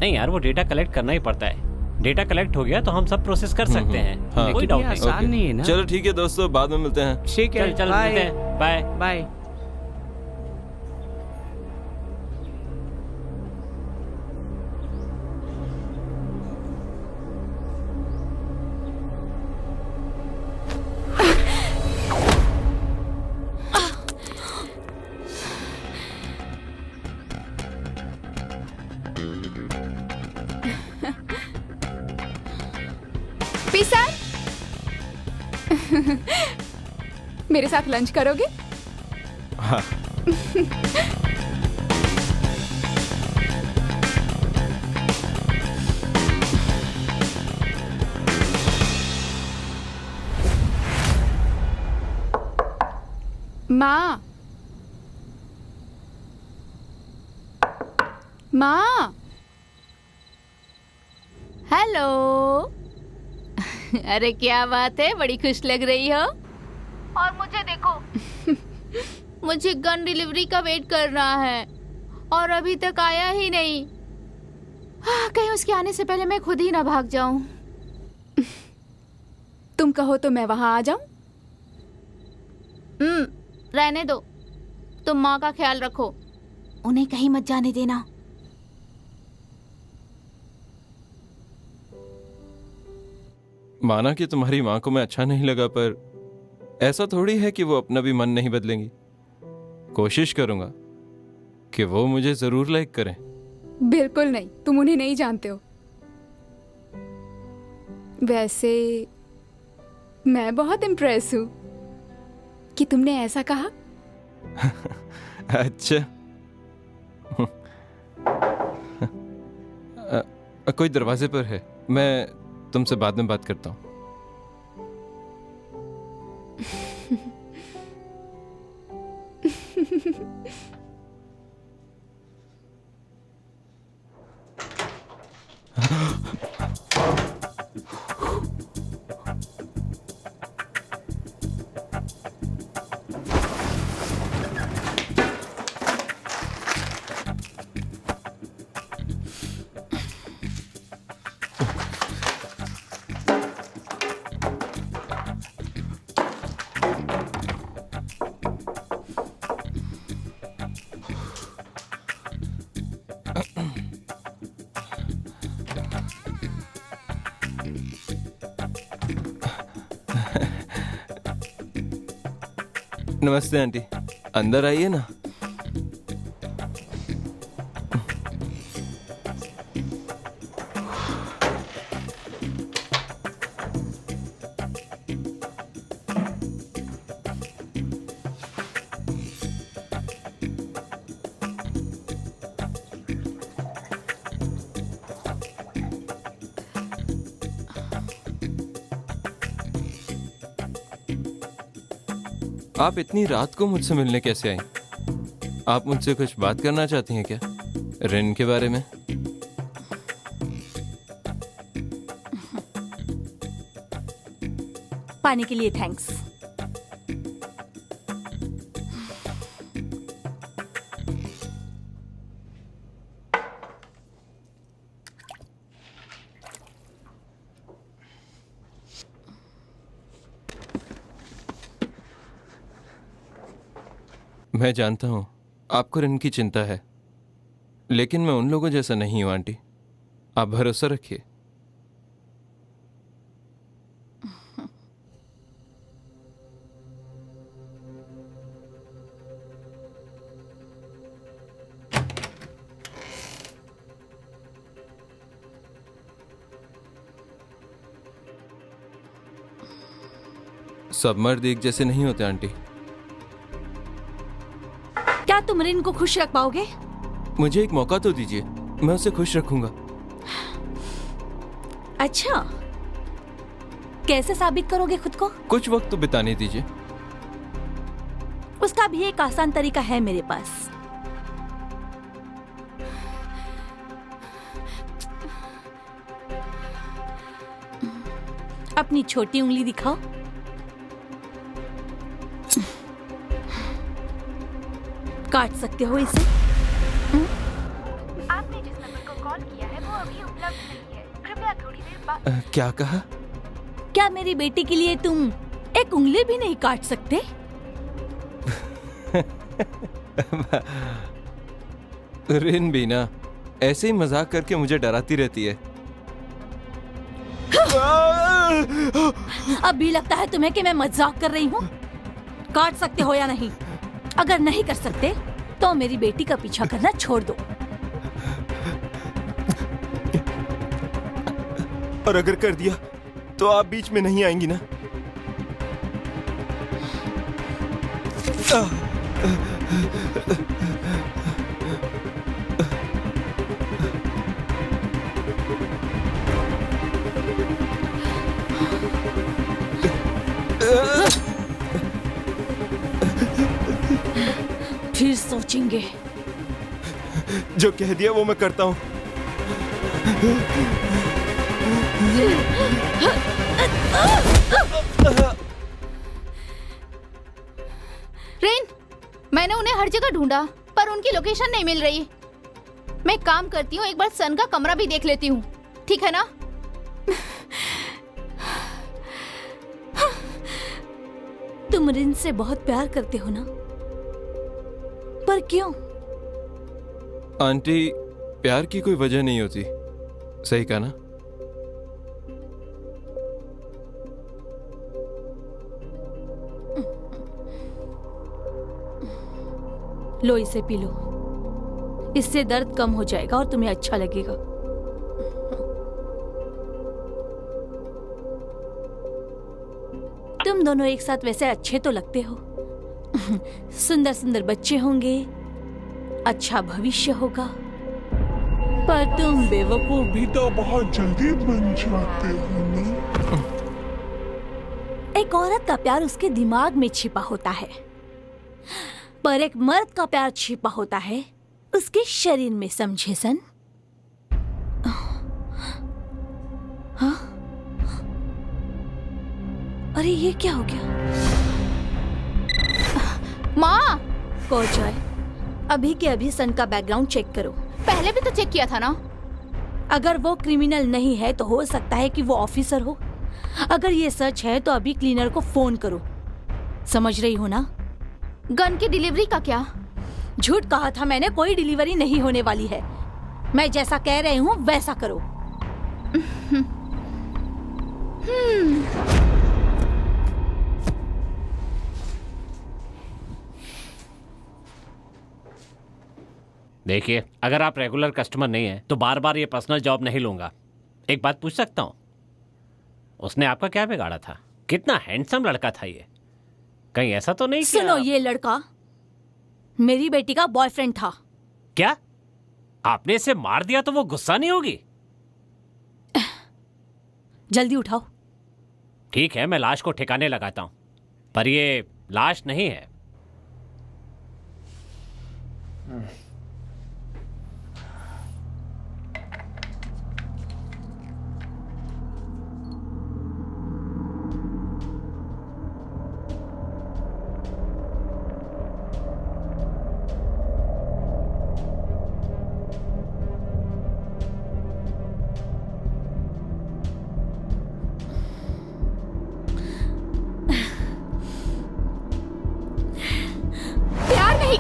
नहीं यार, वो डेटा कलेक्ट करना ही पड़ता है। डेटा कलेक्ट हो गया तो हम सब प्रोसेस कर सकते हैं। हाँ। कोई डाउट नहीं। आसान नहीं है ना। चलो ठीक है दोस्तों, बाद में मिलते हैं। ठीक है, चल मिलते हैं। Bye bye. पिसान, मेरे साथ लंच करोगे? हाँ। माँ, माँ। हेलो। अरे क्या बात है, बड़ी खुश लग रही हो। और मुझे देखो, मुझे गन डिलीवरी का वेट करना है और अभी तक आया ही नहीं। कहीं उसके आने से पहले मैं खुद ही ना भाग जाऊं। तुम कहो तो मैं वहां आ जाऊं? रहने दो, तुम माँ का ख्याल रखो, उन्हें कहीं मत जाने देना। माना कि तुम्हारी माँ को मैं अच्छा नहीं लगा, पर ऐसा थोड़ी है कि वो अपना भी मन नहीं बदलेंगी। कोशिश करूंगा कि वो मुझे जरूर लाइक करें। बिल्कुल नहीं, तुम उन्हें नहीं जानते हो। वैसे मैं बहुत इम्प्रेस हूँ कि तुमने ऐसा कहा। अच्छा। कोई दरवाजे पर है, मैं तुमसे बाद में बात करता हूँ। नमस्ते आंटी, अंदर आइए ना। आप इतनी रात को मुझसे मिलने कैसे आई? आप मुझसे कुछ बात करना चाहती हैं क्या, रिन के बारे में? पानी के लिए थैंक्स। मैं जानता हूं आपको रिन की चिंता है, लेकिन मैं उन लोगों जैसा नहीं हूं आंटी। आप भरोसा रखिए। सब मर्द एक जैसे नहीं होते आंटी। क्या तुम रिन को खुश रख पाओगे? मुझे एक मौका तो दीजिए। मैं उसे खुश रखूंगा। अच्छा, कैसे साबित करोगे खुद को? कुछ वक्त तो बिताने दीजिए। उसका भी एक आसान तरीका है मेरे पास। अपनी छोटी उंगली दिखाओ। काट सकते हो इसे। आपने जिस नंबर को कॉल किया है वो अभी उपलब्ध नहीं है, कृपया थोड़ी देर बाद। क्या कहा? क्या मेरी बेटी के लिए तुम एक उंगली भी नहीं काट सकते? रिन भी ना ऐसे ही मजाक करके मुझे डराती रहती है। अब भी लगता है तुम्हें कि मैं मजाक कर रही हूँ? काट सकते हो या नहीं? अगर नहीं कर सकते तो मेरी बेटी का पीछा करना छोड़ दो। और अगर कर दिया तो आप बीच में नहीं आएंगी ना? फिर सोचेंगे। जो कह दिया वो मैं करता हूँ। रेन, मैंने उन्हें हर जगह ढूंढा पर उनकी लोकेशन नहीं मिल रही। मैं एक काम करती हूँ, एक बार सन का कमरा भी देख लेती हूँ, ठीक है ना? तुम रिन से बहुत प्यार करते हो ना? पर क्यों? आंटी, प्यार की कोई वजह नहीं होती। सही कहा ना? लो इसे पी लो। इससे दर्द कम हो जाएगा और तुम्हें अच्छा लगेगा। तुम दोनों एक साथ वैसे अच्छे तो लगते हो। सुंदर सुंदर बच्चे होंगे, अच्छा भविष्य होगा, पर तुम बेवकूफ भी तो बहुत जल्दी बन जाते हो ना। एक औरत का प्यार उसके दिमाग में छिपा होता है, पर एक मर्द का प्यार छिपा होता है उसके शरीर में। समझे सन? हाँ? अरे ये क्या हो गया? माँ, कोचर, अभी के अभी सन का बैकग्राउंड चेक करो। पहले भी तो चेक किया था ना। अगर वो क्रिमिनल नहीं है तो हो सकता है कि वो ऑफिसर हो। अगर ये सच है तो अभी क्लीनर को फोन करो। समझ रही हो ना? गन की डिलीवरी का क्या? झूठ कहा था मैंने, कोई डिलीवरी नहीं होने वाली है। मैं जैसा कह रही हूँ वैसा करो। देखिए, अगर आप रेगुलर कस्टमर नहीं हैं तो बार बार ये पर्सनल जॉब नहीं लूंगा। एक बात पूछ सकता हूँ? उसने आपका क्या बिगाड़ा था? कितना हैंडसम लड़का था ये। कहीं ऐसा तो नहीं सुनो, ये लड़का मेरी बेटी का बॉयफ्रेंड था। क्या आपने इसे मार दिया तो वो गुस्सा नहीं होगी? जल्दी उठाओ। ठीक है, मैं लाश को ठिकाने लगाता हूं, पर ये लाश नहीं है।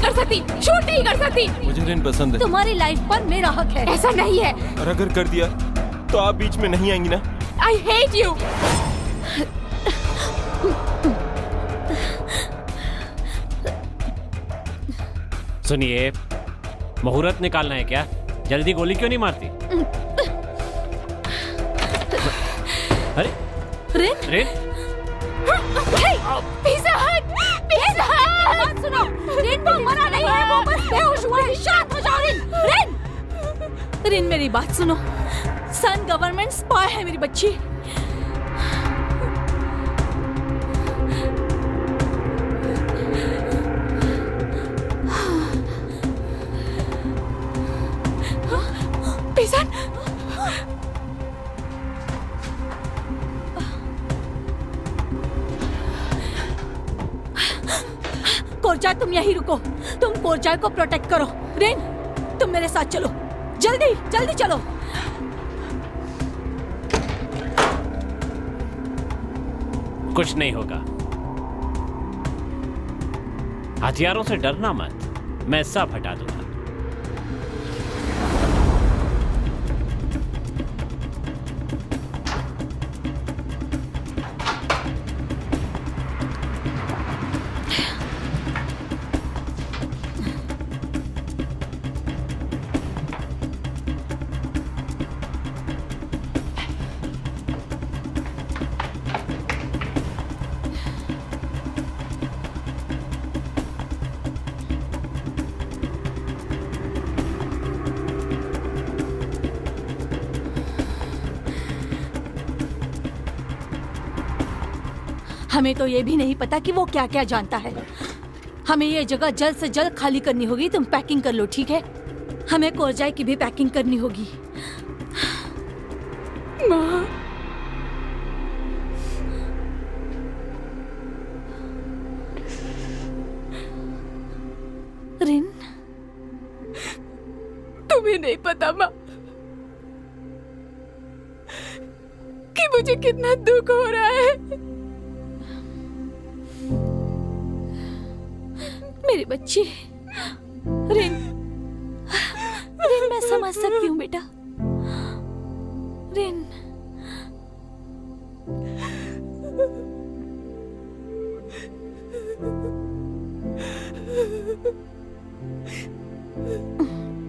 कर सकती, शूट नहीं कर सकती। मुझे रिन पसंद है। तुम्हारी लाइफ पर मेरा हक है। ऐसा नहीं है। और अगर कर दिया तो आप बीच में नहीं आएंगी ना? I hate you. सुनिए, मुहूर्त निकालना है क्या? जल्दी गोली क्यों नहीं मारती? अरे रिन, रिन, पिज़्ज़ा हट, पिज़्ज़ा हट। सुनो, रिन को मरा नहीं है, वो बस बेहोश हुआ है। शांत हो जाओ रिन। रिन, रिन मेरी बात सुनो, सन गवर्नमेंट स्पाई है मेरी बच्ची। पेशान, कोरचाय तुम यहीं रुको, तुम कोरचाय को प्रोटेक्ट करो। रिन तुम मेरे साथ चलो, जल्दी जल्दी चलो। कुछ नहीं होगा, हथियारों से डरना मत, मैं सब हटा दूंगा। हमें तो ये भी नहीं पता कि वो क्या क्या जानता है। हमें ये जगह जल्द से जल्द खाली करनी होगी। तुम पैकिंग कर लो, ठीक है? हमें कोरजाई की भी पैकिंग करनी होगी। माँ, रिन तुम्हें नहीं पता माँ कि मुझे कितना दुख हो रहा है। मेरी बच्ची रिन, रिन मैं समझ सकती हूँ बेटा। रिन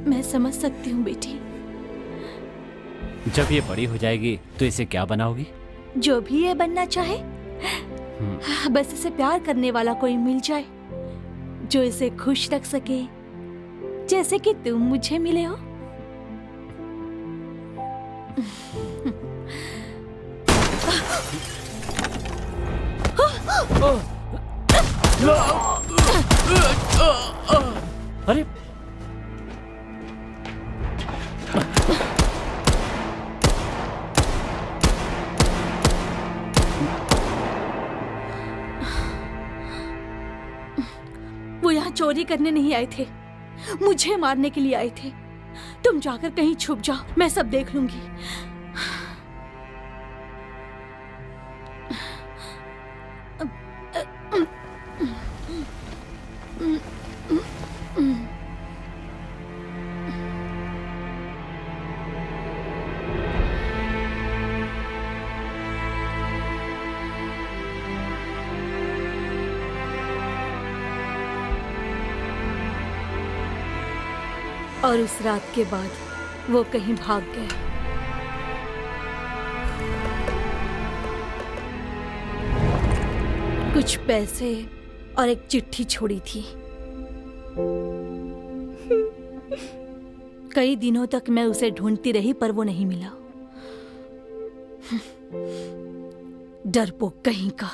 मैं समझ सकती हूँ बेटी। जब ये बड़ी हो जाएगी तो इसे क्या बनाओगी? जो भी ये बनना चाहे, बस इसे प्यार करने वाला कोई मिल जाए जो इसे खुश रख सके, जैसे कि तुम मुझे मिले हो। अरे वो यहाँ चोरी करने नहीं आए थे, मुझे मारने के लिए आए थे। तुम जाकर कहीं छुप जाओ, मैं सब देख लूंगी। और उस रात के बाद वो कहीं भाग गए। कुछ पैसे और एक चिट्ठी छोड़ी थी। कई दिनों तक मैं उसे ढूंढती रही पर वो नहीं मिला। डरपोक कहीं का।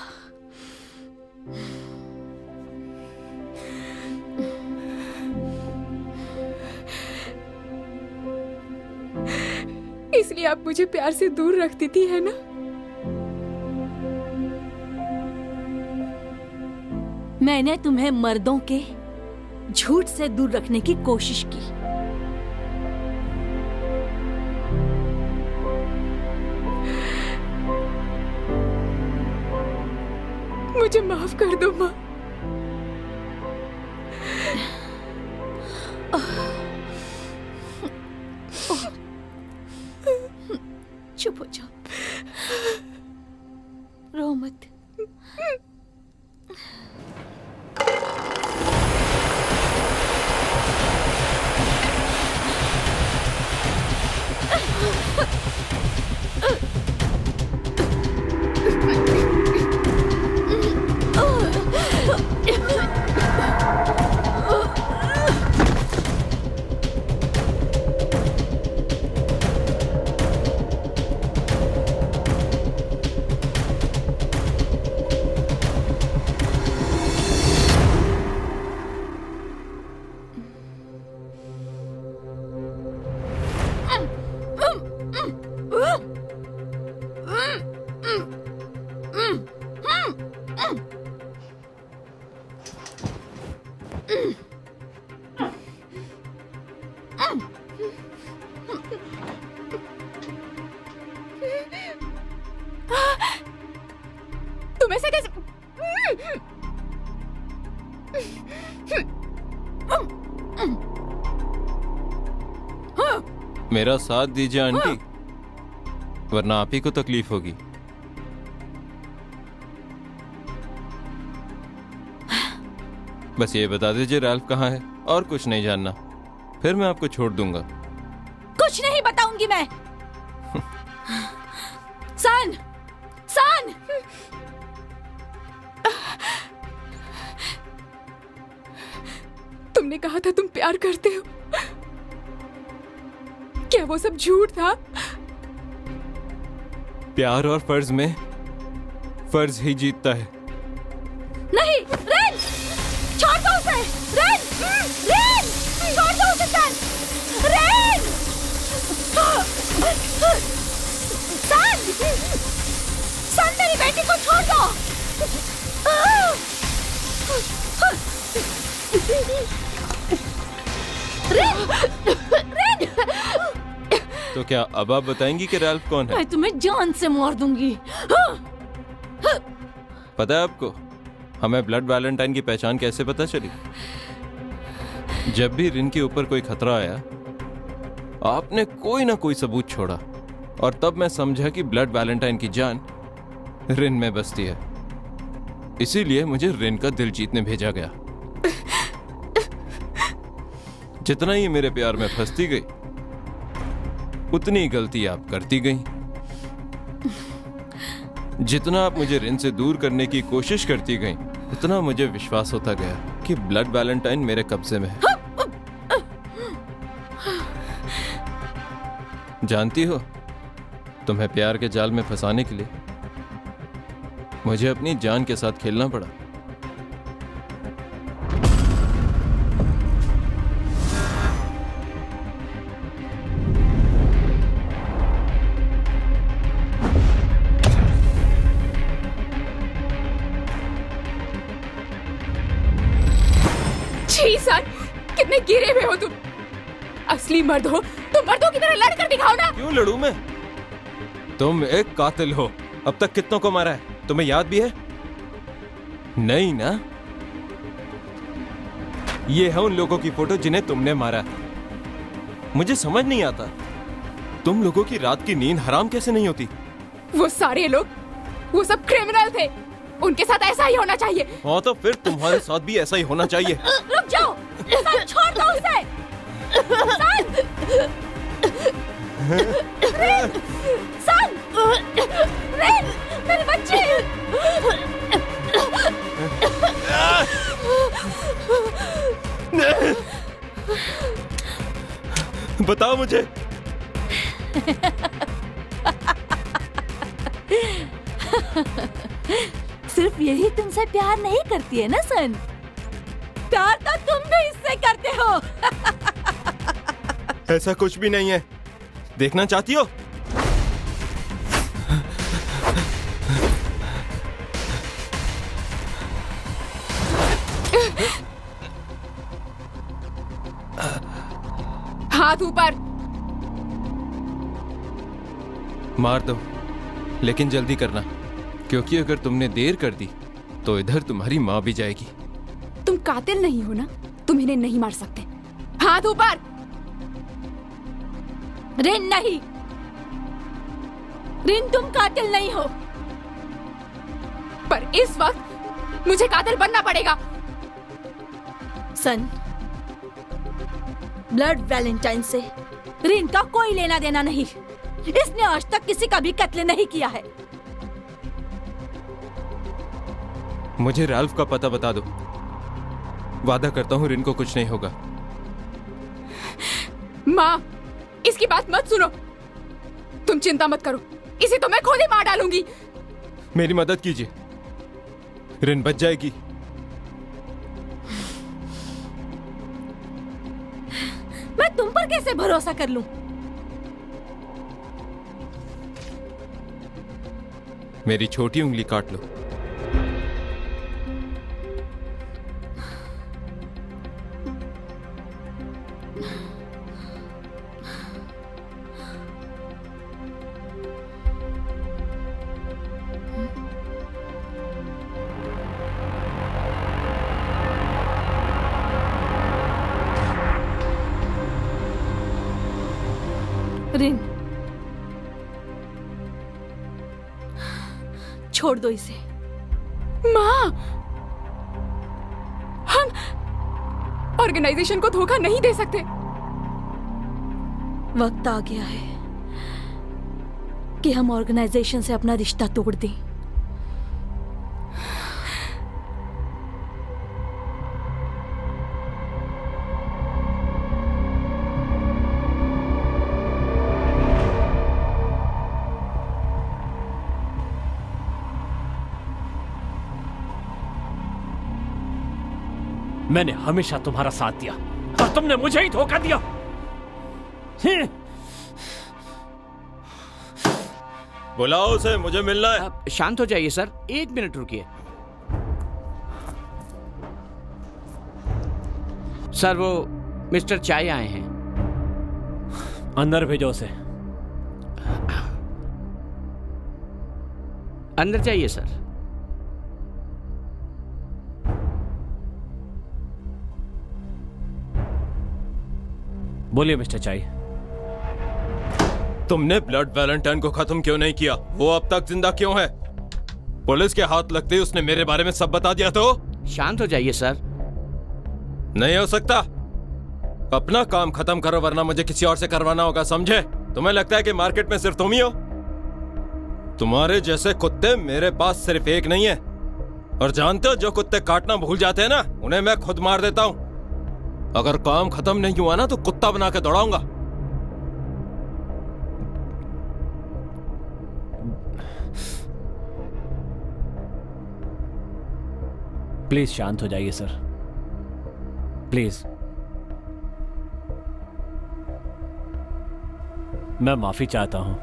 इसलिए आप मुझे प्यार से दूर रखती थी, है ना? मैंने तुम्हें मर्दों के झूठ से दूर रखने की कोशिश की। मुझे माफ कर दो माँ। चुप हो जाओ, रो मत। तुम ऐसे कैसे? मेरा साथ दीजिए आंटी, वरना आप ही को तकलीफ होगी। बस ये बता दीजिए रैल्फ कहाँ है, और कुछ नहीं जानना, फिर मैं आपको छोड़ दूंगा। कुछ नहीं बताऊंगी मैं। सन, सन, तुमने कहा था तुम प्यार करते हो, क्या वो सब झूठ था? प्यार और फर्ज में फर्ज ही जीतता है। नहीं, रेन, छोड़ दो उसे, रेन, रेन, छोड़ दो उसे सन, रेन, सन, सन मेरी बेटी को छोड़ दो। रेन, रेन, तो क्या अब आप बताएंगी कि रैल्फ कौन है? मैं तुम्हें जान से मार दूंगी। पता है आपको हमें ब्लड वैलेंटाइन की पहचान कैसे पता चली? जब भी रिन के ऊपर कोई खतरा आया, आपने कोई ना कोई सबूत छोड़ा, और तब मैं समझा कि ब्लड वैलेंटाइन की जान रिन में बसती है। इसीलिए मुझे रिन का दिल जीतने भेजा गया। जितना ही मेरे प्यार में फंसती गई, उतनी गलती आप करती गई। जितना आप मुझे रिन से दूर करने की कोशिश करती गई, उतना मुझे विश्वास होता गया कि ब्लड वैलेंटाइन मेरे कब्जे में है। जानती हो, तुम्हें प्यार के जाल में फंसाने के लिए मुझे अपनी जान के साथ खेलना पड़ा। छी सन, कितने गिरे हुए हो तुम। असली मर्द हो तो मर्दों की तरह लड़कर दिखाओ ना। क्यों लड़ूं मैं? तुम एक कातिल हो। अब तक कितनों को मारा है, तुम्हें याद भी है? नहीं ना? ये है उन लोगों की फोटो जिन्हें तुमने मारा। मुझे समझ नहीं आता, तुम लोगों की रात की नींद हराम कैसे नहीं होती? वो सारे लोग, वो सब क्रिमिनल थे, उनके साथ ऐसा ही होना चाहिए। हाँ, तो फिर तुम्हारे साथ भी ऐसा ही होना चाहिए। रुक जाओ, सन, छोड़ दो उसे। सन, रेन, सन, रेन, मेरे बच्चे। बताओ मुझे। सिर्फ यही तुमसे प्यार नहीं करती है ना सन? प्यार तो तुम भी इससे करते हो। ऐसा कुछ भी नहीं है। देखना चाहती हो? हाथ ऊपर। मार दो, लेकिन जल्दी करना, क्योंकि अगर तुमने देर कर दी तो इधर तुम्हारी माँ भी जाएगी। तुम कातिल नहीं हो ना, तुम इन्हें नहीं मार सकते। हाथ ऊपर। रिन नहीं, रिन तुम कातिल नहीं हो। पर इस वक्त मुझे कातिल बनना पड़ेगा। सन, ब्लड वैलेंटाइन से रिन का कोई लेना देना नहीं। इसने आज तक किसी का भी कत्ल नहीं किया है। मुझे रैल्फ का पता बता दो, वादा करता हूँ रिन को कुछ नहीं होगा। माँ, इसकी बात मत सुनो। तुम चिंता मत करो, इसे तो मैं खुद ही मार डालूंगी। मेरी मदद कीजिए, रिन बच जाएगी। मैं तुम पर कैसे भरोसा कर लूं? मेरी छोटी उंगली काट लो। रिन, छोड़ दो इसे। माँ, हम ऑर्गेनाइजेशन को धोखा नहीं दे सकते। वक्त आ गया है कि हम ऑर्गेनाइजेशन से अपना रिश्ता तोड़ दें। मैंने हमेशा तुम्हारा साथ दिया और तुमने मुझे ही धोखा दिया। बुलाओ उसे, मुझे मिलना है। आप शांत हो जाइए सर, 1 मिनट रुकिए। सर वो मिस्टर चाय आए हैं। अंदर भेजो उसे। अंदर जाइए सर। बोलिए मिस्टर चाई। तुमने ब्लड वैलेंटाइन को खत्म क्यों नहीं किया? वो अब तक जिंदा क्यों है? पुलिस के हाथ लगते ही उसने मेरे बारे में सब बता दिया। तो शांत हो जाइए सर। नहीं हो सकता। अपना काम खत्म करो वरना मुझे किसी और से करवाना होगा, समझे? तुम्हें लगता है कि मार्केट में सिर्फ तुम ही हो? तुम्हारे जैसे कुत्ते मेरे पास सिर्फ एक नहीं है। और जानते हो जो कुत्ते काटना भूल जाते हैं ना, उन्हें मैं खुद मार देता हूं। अगर काम खत्म नहीं हुआ ना तो कुत्ता बना के दौड़ाऊंगा। प्लीज शांत हो जाइए सर, प्लीज। मैं माफी चाहता हूं।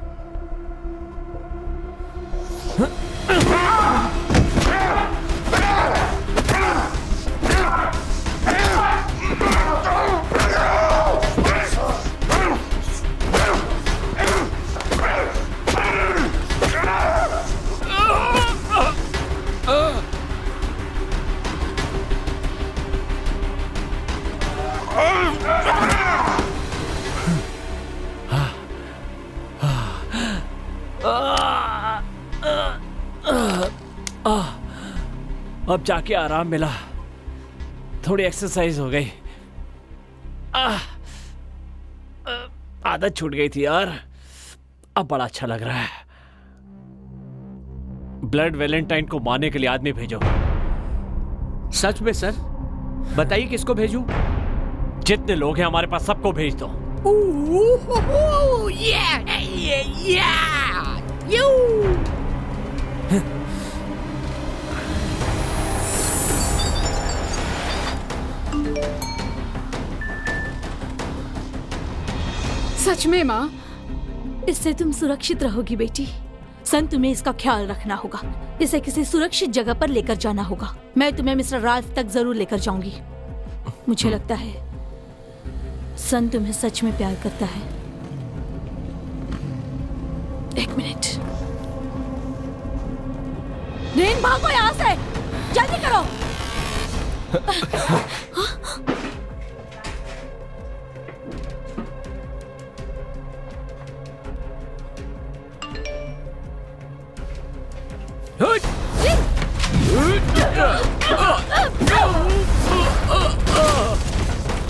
अब जाके आराम मिला, थोड़ी एक्सरसाइज हो गई। आदत छूट गई थी यार, अब बड़ा अच्छा लग रहा है। ब्लड वैलेंटाइन को मारने के लिए आदमी भेजो। सच में सर? बताइए किसको भेजूं? जितने लोग हैं हमारे पास सबको भेज दो। सच में माँ? इससे तुम सुरक्षित रहोगी बेटी। सन, तुम्हें इसका ख्याल रखना होगा। इसे किसी सुरक्षित जगह पर लेकर जाना होगा। मैं तुम्हें मिस्टर राल्फ तक जरूर लेकर जाऊंगी। मुझे लगता है सन तुम्हें सच में प्यार करता है। 1 मिनट। रेन, भागो यहाँ से, जल्दी करो।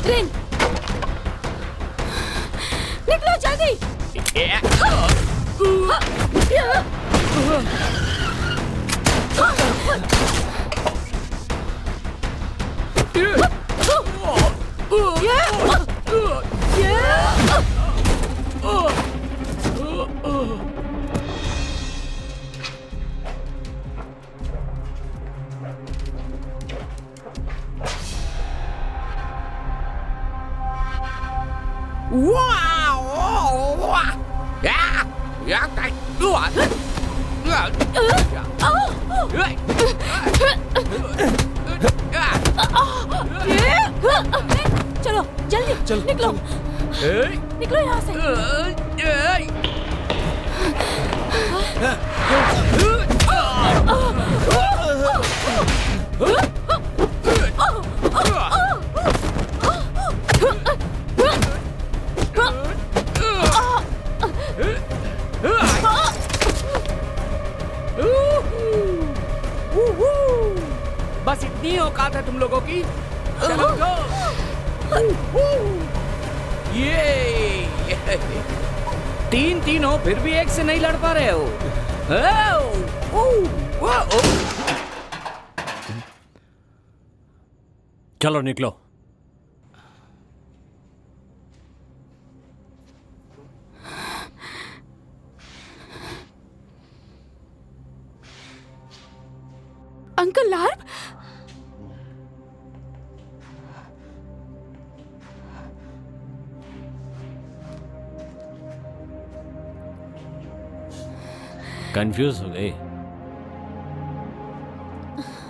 रेन, निकलो जल्दी। चलो जल्दी, चलो निकलो, निकलो यहाँ से। लोगों की। चलो उठो। ये 3-3 हो फिर भी एक से नहीं लड़ पा रहे हो। चलो निकलो। अंकल लार्प, कंफ्यूज हो गई?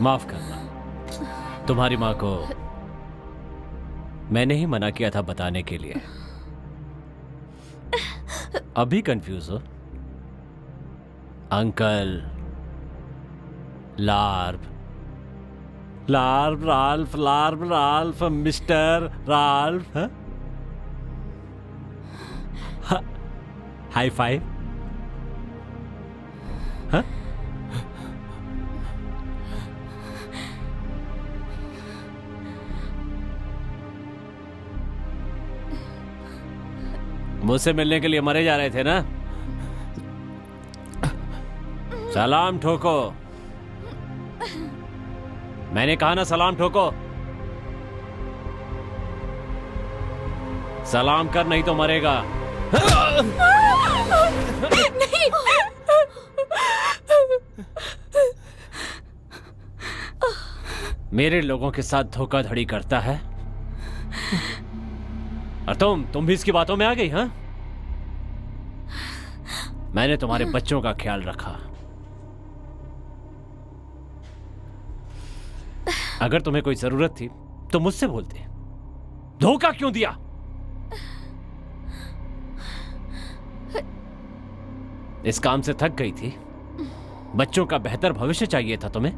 माफ करना, तुम्हारी माँ को मैंने ही मना किया था बताने के लिए। अभी कंफ्यूज हो? Uncle Larp, Larp Ralph, Larp Ralph, mister Ralph. High five. हाँ? मुझसे मिलने के लिए मरे जा रहे थे ना? सलाम ठोको। मैंने कहा ना सलाम ठोको। सलाम कर नहीं तो मरेगा। नहीं। मेरे लोगों के साथ धोखाधड़ी करता है और तुम भी इसकी बातों में आ गई? हाँ, मैंने तुम्हारे बच्चों का ख्याल रखा। अगर तुम्हें कोई जरूरत थी तो मुझसे बोलते। धोखा क्यों दिया? इस काम से थक गई थी? बच्चों का बेहतर भविष्य चाहिए था तुम्हें?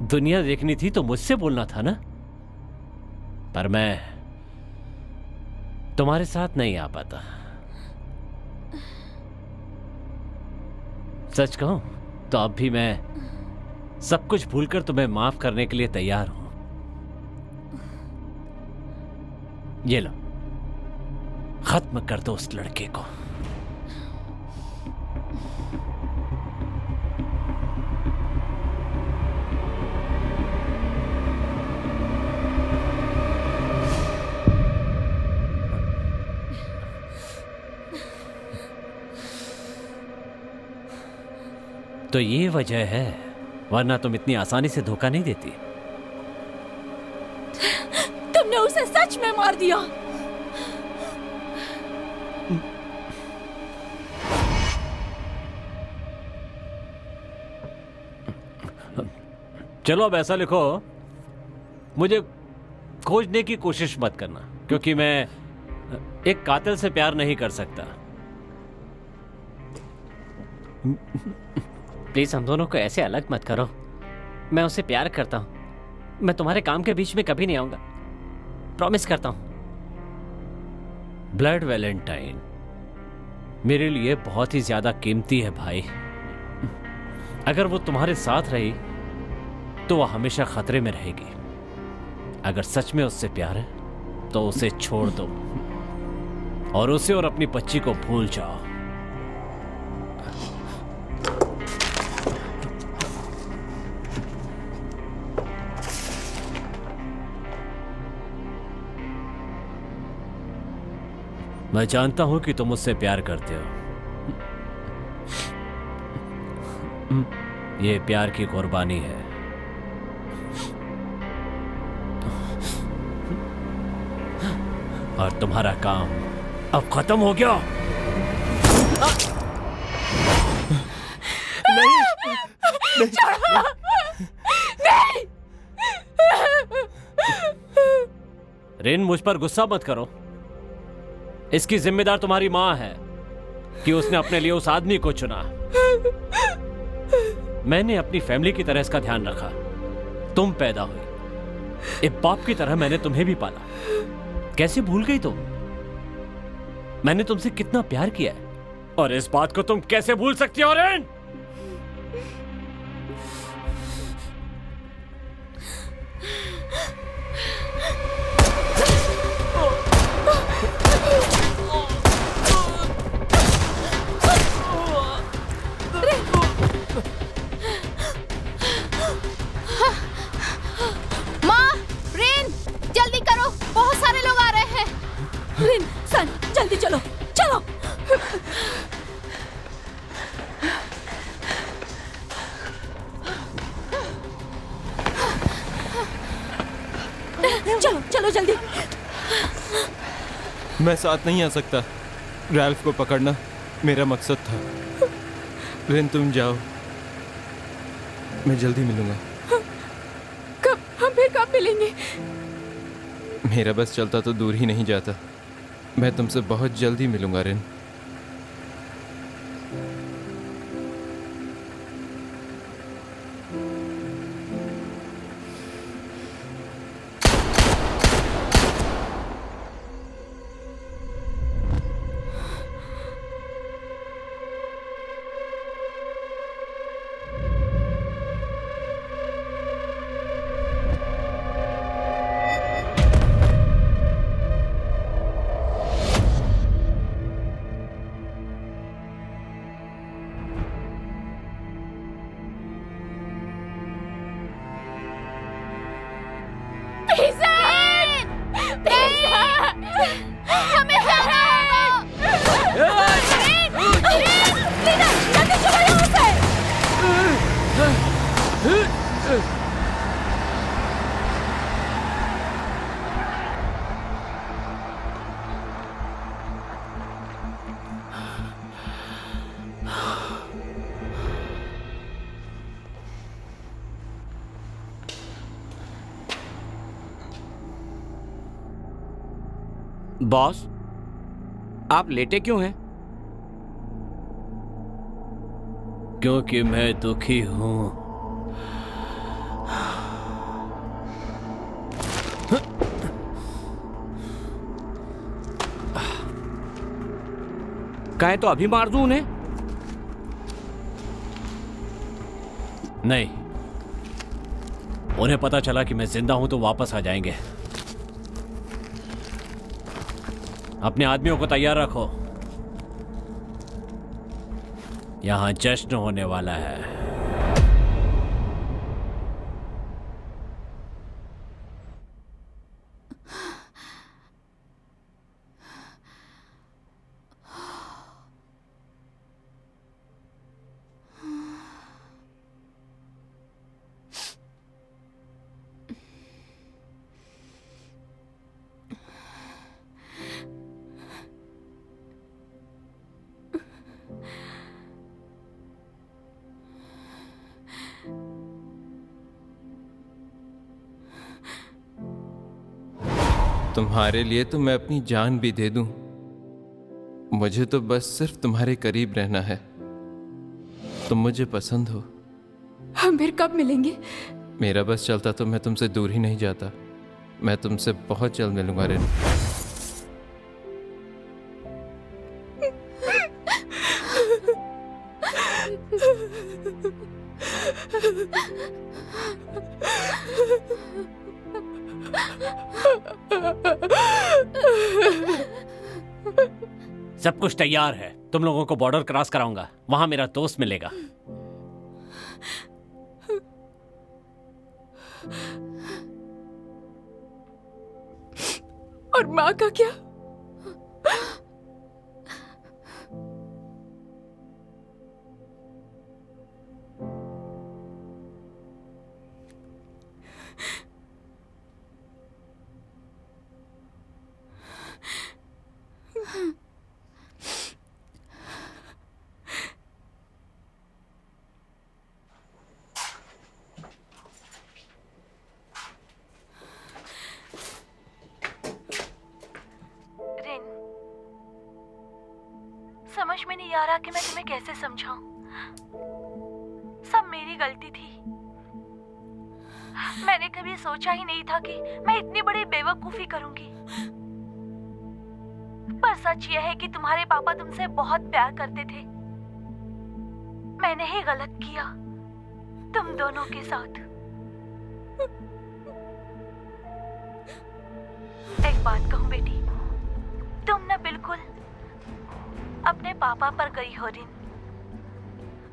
दुनिया देखनी थी तो मुझसे बोलना था ना? पर मैं तुम्हारे साथ नहीं आ पाता। सच कहूं तो अब भी मैं सब कुछ भूलकर तुम्हें माफ करने के लिए तैयार हूं। ये लो, खत्म कर दो उस लड़के को। तो ये वजह है, वरना तुम इतनी आसानी से धोखा नहीं देती। तुमने उसे सच में मार दिया। चलो अब ऐसा लिखो, मुझे खोजने की कोशिश मत करना, क्योंकि मैं एक कातिल से प्यार नहीं कर सकता। प्लीज हम दोनों को ऐसे अलग मत करो। मैं उससे प्यार करता हूं। मैं तुम्हारे काम के बीच में कभी नहीं आऊंगा, प्रॉमिस करता हूं। ब्लड वैलेंटाइन मेरे लिए बहुत ही ज्यादा कीमती है भाई। अगर वो तुम्हारे साथ रही तो वो हमेशा खतरे में रहेगी। अगर सच में उससे प्यार है तो उसे छोड़ दो और उसे और अपनी बच्ची को भूल जाओ। मैं जानता हूं कि तुम मुझसे प्यार करते हो। ये प्यार की कुर्बानी है। और तुम्हारा काम अब खत्म हो गया। नहीं। रिन, मुझ पर गुस्सा मत करो। इसकी जिम्मेदार तुम्हारी मां है कि उसने अपने लिए उस आदमी को चुना। मैंने अपनी फैमिली की तरह इसका ध्यान रखा। तुम पैदा हुई, एक बाप की तरह मैंने तुम्हें भी पाला। कैसे भूल गई तुम? मैंने तुमसे कितना प्यार किया है, और इस बात को तुम कैसे भूल सकती हो रिन? रिन, सन, जल्दी चलो, चलो। चलो चलो जल्दी। मैं साथ नहीं आ सकता। रैल्फ को पकड़ना मेरा मकसद था। रिन तुम जाओ, मैं जल्दी मिलूंगा। कब? हम फिर कब मिलेंगे? मेरा बस चलता तो दूर ही नहीं जाता। मैं तुमसे बहुत जल्दी मिलूंगा रिन। बॉस, आप लेटे क्यों हैं? क्योंकि मैं दुखी हूं। कहे तो अभी मार दूं उन्हें? नहीं, उन्हें पता चला कि मैं जिंदा हूं तो वापस आ जाएंगे। अपने आदमियों को तैयार रखो, यहां जश्न होने वाला है। तुम्हारे लिए तो मैं अपनी जान भी दे दूं। मुझे तो बस सिर्फ तुम्हारे करीब रहना है। तुम मुझे पसंद हो। हम फिर कब मिलेंगे? मेरा बस चलता तो मैं तुमसे दूर ही नहीं जाता। मैं तुमसे बहुत जल्द मिलूंगा रिन। सब कुछ तैयार है। तुम लोगों को बॉर्डर क्रॉस कराऊंगा, वहां मेरा दोस्त मिलेगा। और माँ का क्या? समझ में नहीं आ रहा कि मैं तुम्हें कैसे समझाऊं। सब मेरी गलती थी। मैंने कभी सोचा ही नहीं था कि मैं इतनी बड़ी बेवकूफी करूंगी। पर सच यह है कि तुम्हारे पापा तुमसे बहुत प्यार करते थे। मैंने ही गलत किया तुम दोनों के साथ। एक बात कहूं बेटी, तुम ना बिल्कुल अपने पापा पर गई हो रिन,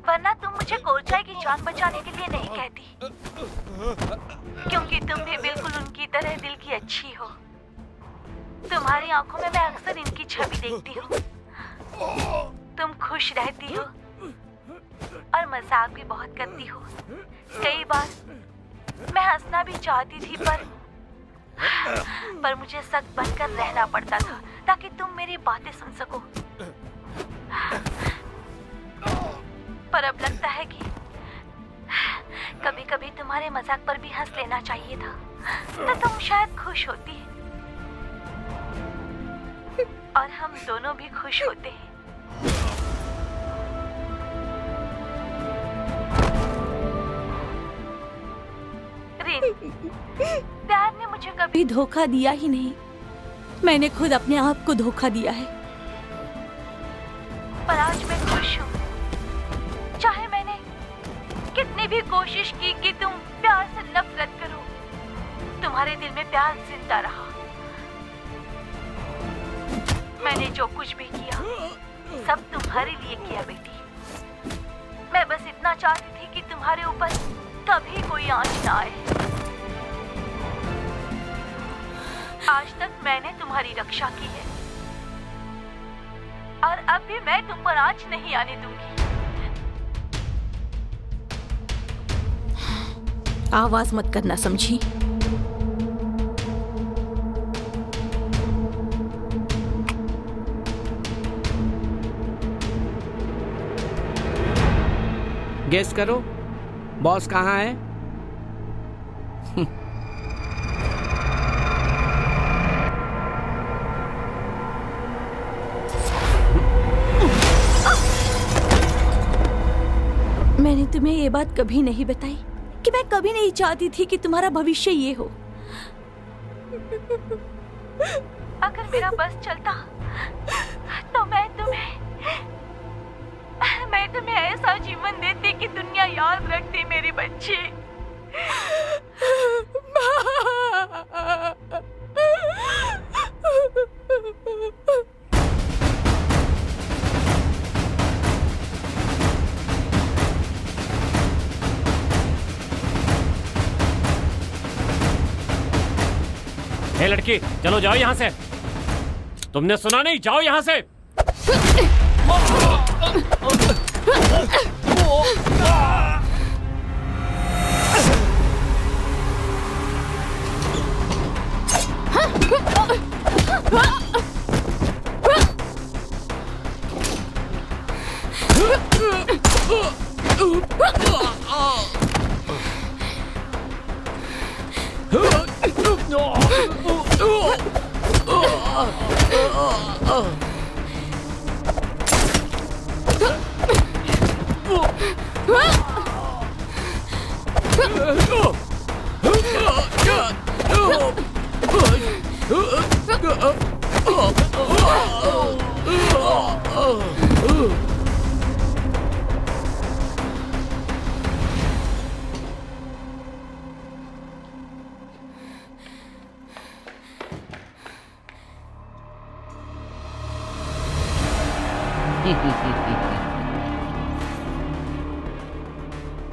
वरना तुम मुझे कोरचाई की जान बचाने के लिए नहीं कहती, क्योंकि तुम भी बिल्कुल उनकी तरह दिल की अच्छी हो। तुम्हारी आंखों में मैं अक्सर इनकी छवि देखती हूँ। तुम खुश रहती हो और मजाक भी बहुत करती हो। कई बार मैं हंसना भी चाहती थी पर मुझे सख्त बनकर रहना पड़ता था ताकि तुम मेरी बातें सुन सको। पर अब लगता है कि कभी कभी तुम्हारे मजाक पर भी हंस लेना चाहिए था, तो तुम शायद खुश होती और हम दोनों भी खुश होते हैं। प्यार ने मुझे कभी धोखा दिया ही नहीं, मैंने खुद अपने आप को धोखा दिया है। पर आज मैं खुश हूँ। चाहे मैंने कितनी भी कोशिश की कि तुम प्यार से नफरत करो, तुम्हारे दिल में प्यार जिंदा रहा। मैंने जो कुछ भी किया सब तुम्हारे लिए किया बेटी। मैं बस इतना चाहती थी कि तुम्हारे ऊपर कभी कोई आंच ना आए। आज तक मैंने तुम्हारी रक्षा की है और अब भी मैं तुम पर आंच नहीं आने दूंगी। आवाज मत करना, समझी? गेस करो बॉस कहाँ है? मैंने तुम्हें ये बात कभी नहीं बताई कि मैं कभी नहीं चाहती थी कि तुम्हारा भविष्य ये हो। अगर मेरा बस चलता तो मैं तुम्हें ऐसा जीवन देती कि दुनिया याद रखती मेरी बच्ची। हे लड़की, चलो जाओ यहाँ से। तुमने सुना नहीं? जाओ यहाँ से।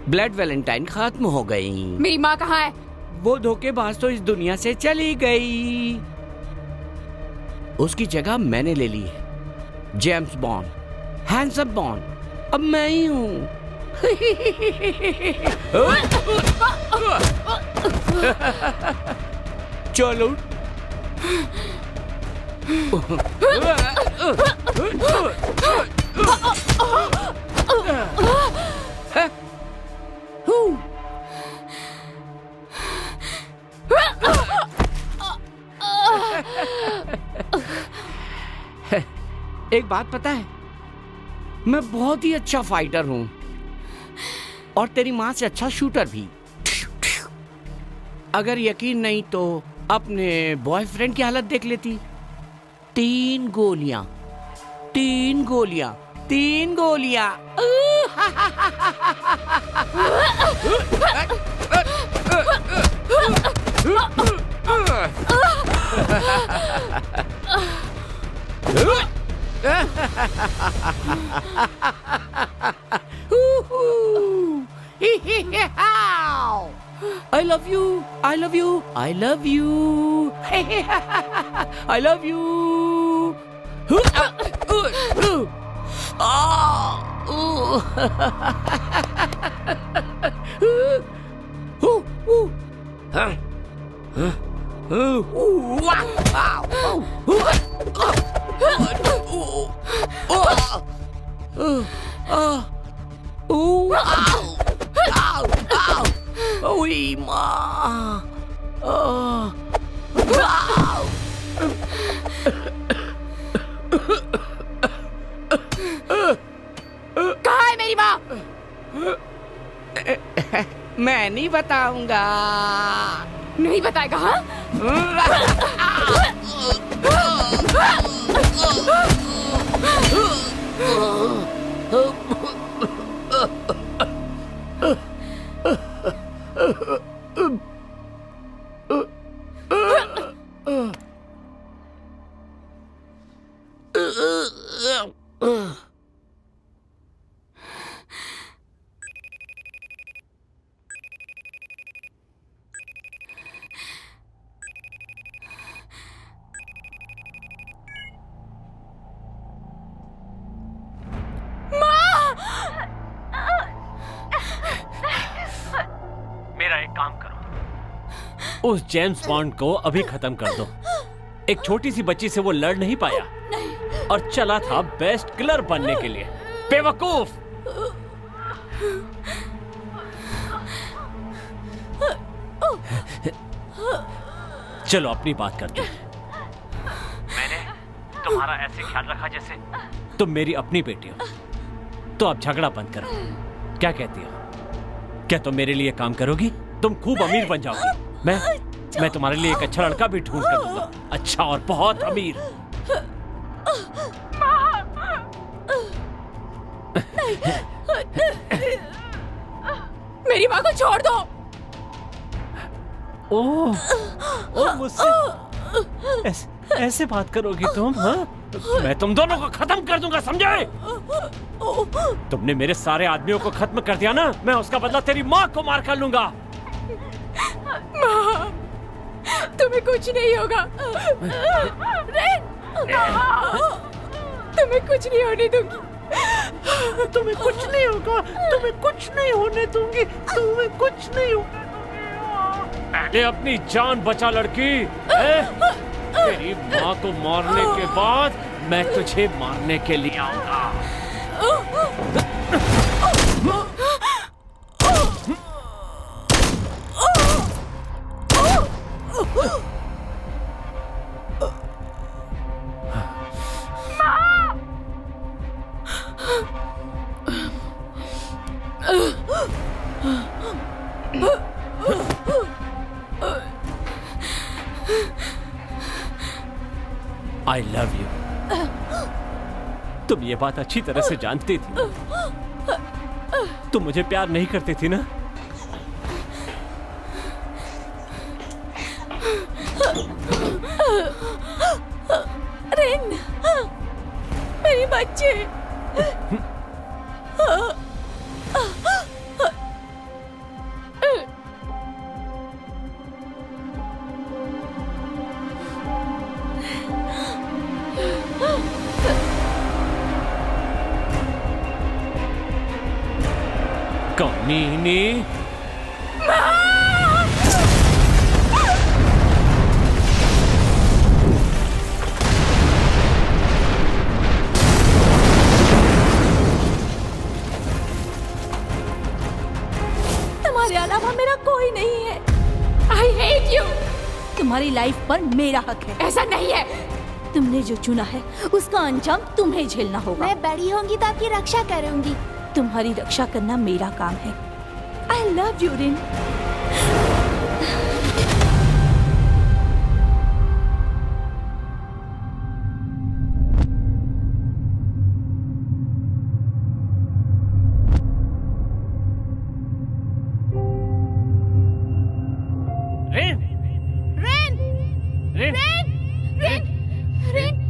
ब्लड वैलेंटाइन खत्म हो गई। मेरी माँ कहाँ है? वो धोखेबाज तो इस दुनिया से चली गई। उसकी जगह मैंने ले ली है। जेम्स बॉन्ड, हैंडसम बॉन्ड, अब मैं ही हूँ। चलो एक बात पता है, मैं बहुत ही अच्छा फाइटर हूं और तेरी माँ से अच्छा शूटर भी। अगर यकीन नहीं तो अपने बॉयफ्रेंड की हालत देख लेती। 3 गोलियां 3 गोलियां 3 गोलियां। I love you. I love you. I love you. I love you. Ôi mà. कहाँ है मेरी माँ? मैं नहीं बताऊंगा। नहीं बताएगा? हाँ? मेरा एक काम करो, उस जेम्स बॉन्ड को अभी खत्म कर दो। एक छोटी सी बच्ची से वो लड़ नहीं पाया और चला था बेस्ट किलर बनने के लिए। बेवकूफ! चलो अपनी बात करते हैं। मैंने तुम्हारा ऐसे ख्याल रखा जैसे तुम मेरी अपनी बेटी हो। तो अब झगड़ा बंद करो। क्या कहती हो? क्या तुम मेरे लिए काम करोगी? तुम खूब अमीर बन जाओगी। मैं तुम्हारे लिए एक अच्छा लड़का भी ढूंढ कर दूंगा, अच्छा और बहुत अमीर। मेरी माँ को छोड़ दो। ओह मुझसे ऐसे बात करोगी तुम? हाँ? मैं तुम दोनों को खत्म कर दूंगा, समझे? तुमने मेरे सारे आदमियों को खत्म कर दिया ना, मैं उसका बदला तेरी माँ को मार कर लूंगा। माँ, तुम्हें कुछ नहीं होगा। तुम्हें कुछ नहीं होने दूंगी। तुम्हें कुछ नहीं होगा, तुम्हें कुछ नहीं होने दूंगी, तुम्हें कुछ नहीं होगा। पहले अपनी जान बचा लड़की। तेरी माँ को मारने के बाद मैं तुझे मारने के लिए आऊंगा। I love you. तुम ये बात अच्छी तरह से जानती थी। तुम मुझे प्यार नहीं करती थी ना? रिन, मेरी बच्ची। कमीनी। तुम्हारे अलावा मेरा कोई नहीं है। I hate you. तुम्हारी लाइफ पर मेरा हक है। ऐसा नहीं है। तुमने जो चुना है उसका अंजाम तुम्हें झेलना होगा। मैं बड़ी होंगी तो आपकी रक्षा करूंगी। तुम्हारी रक्षा करना मेरा काम है। I love you, Rin. Rin, Rin, Rin, Rin, Rin, Rin.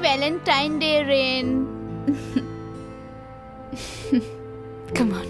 Valentine day rain. Come on.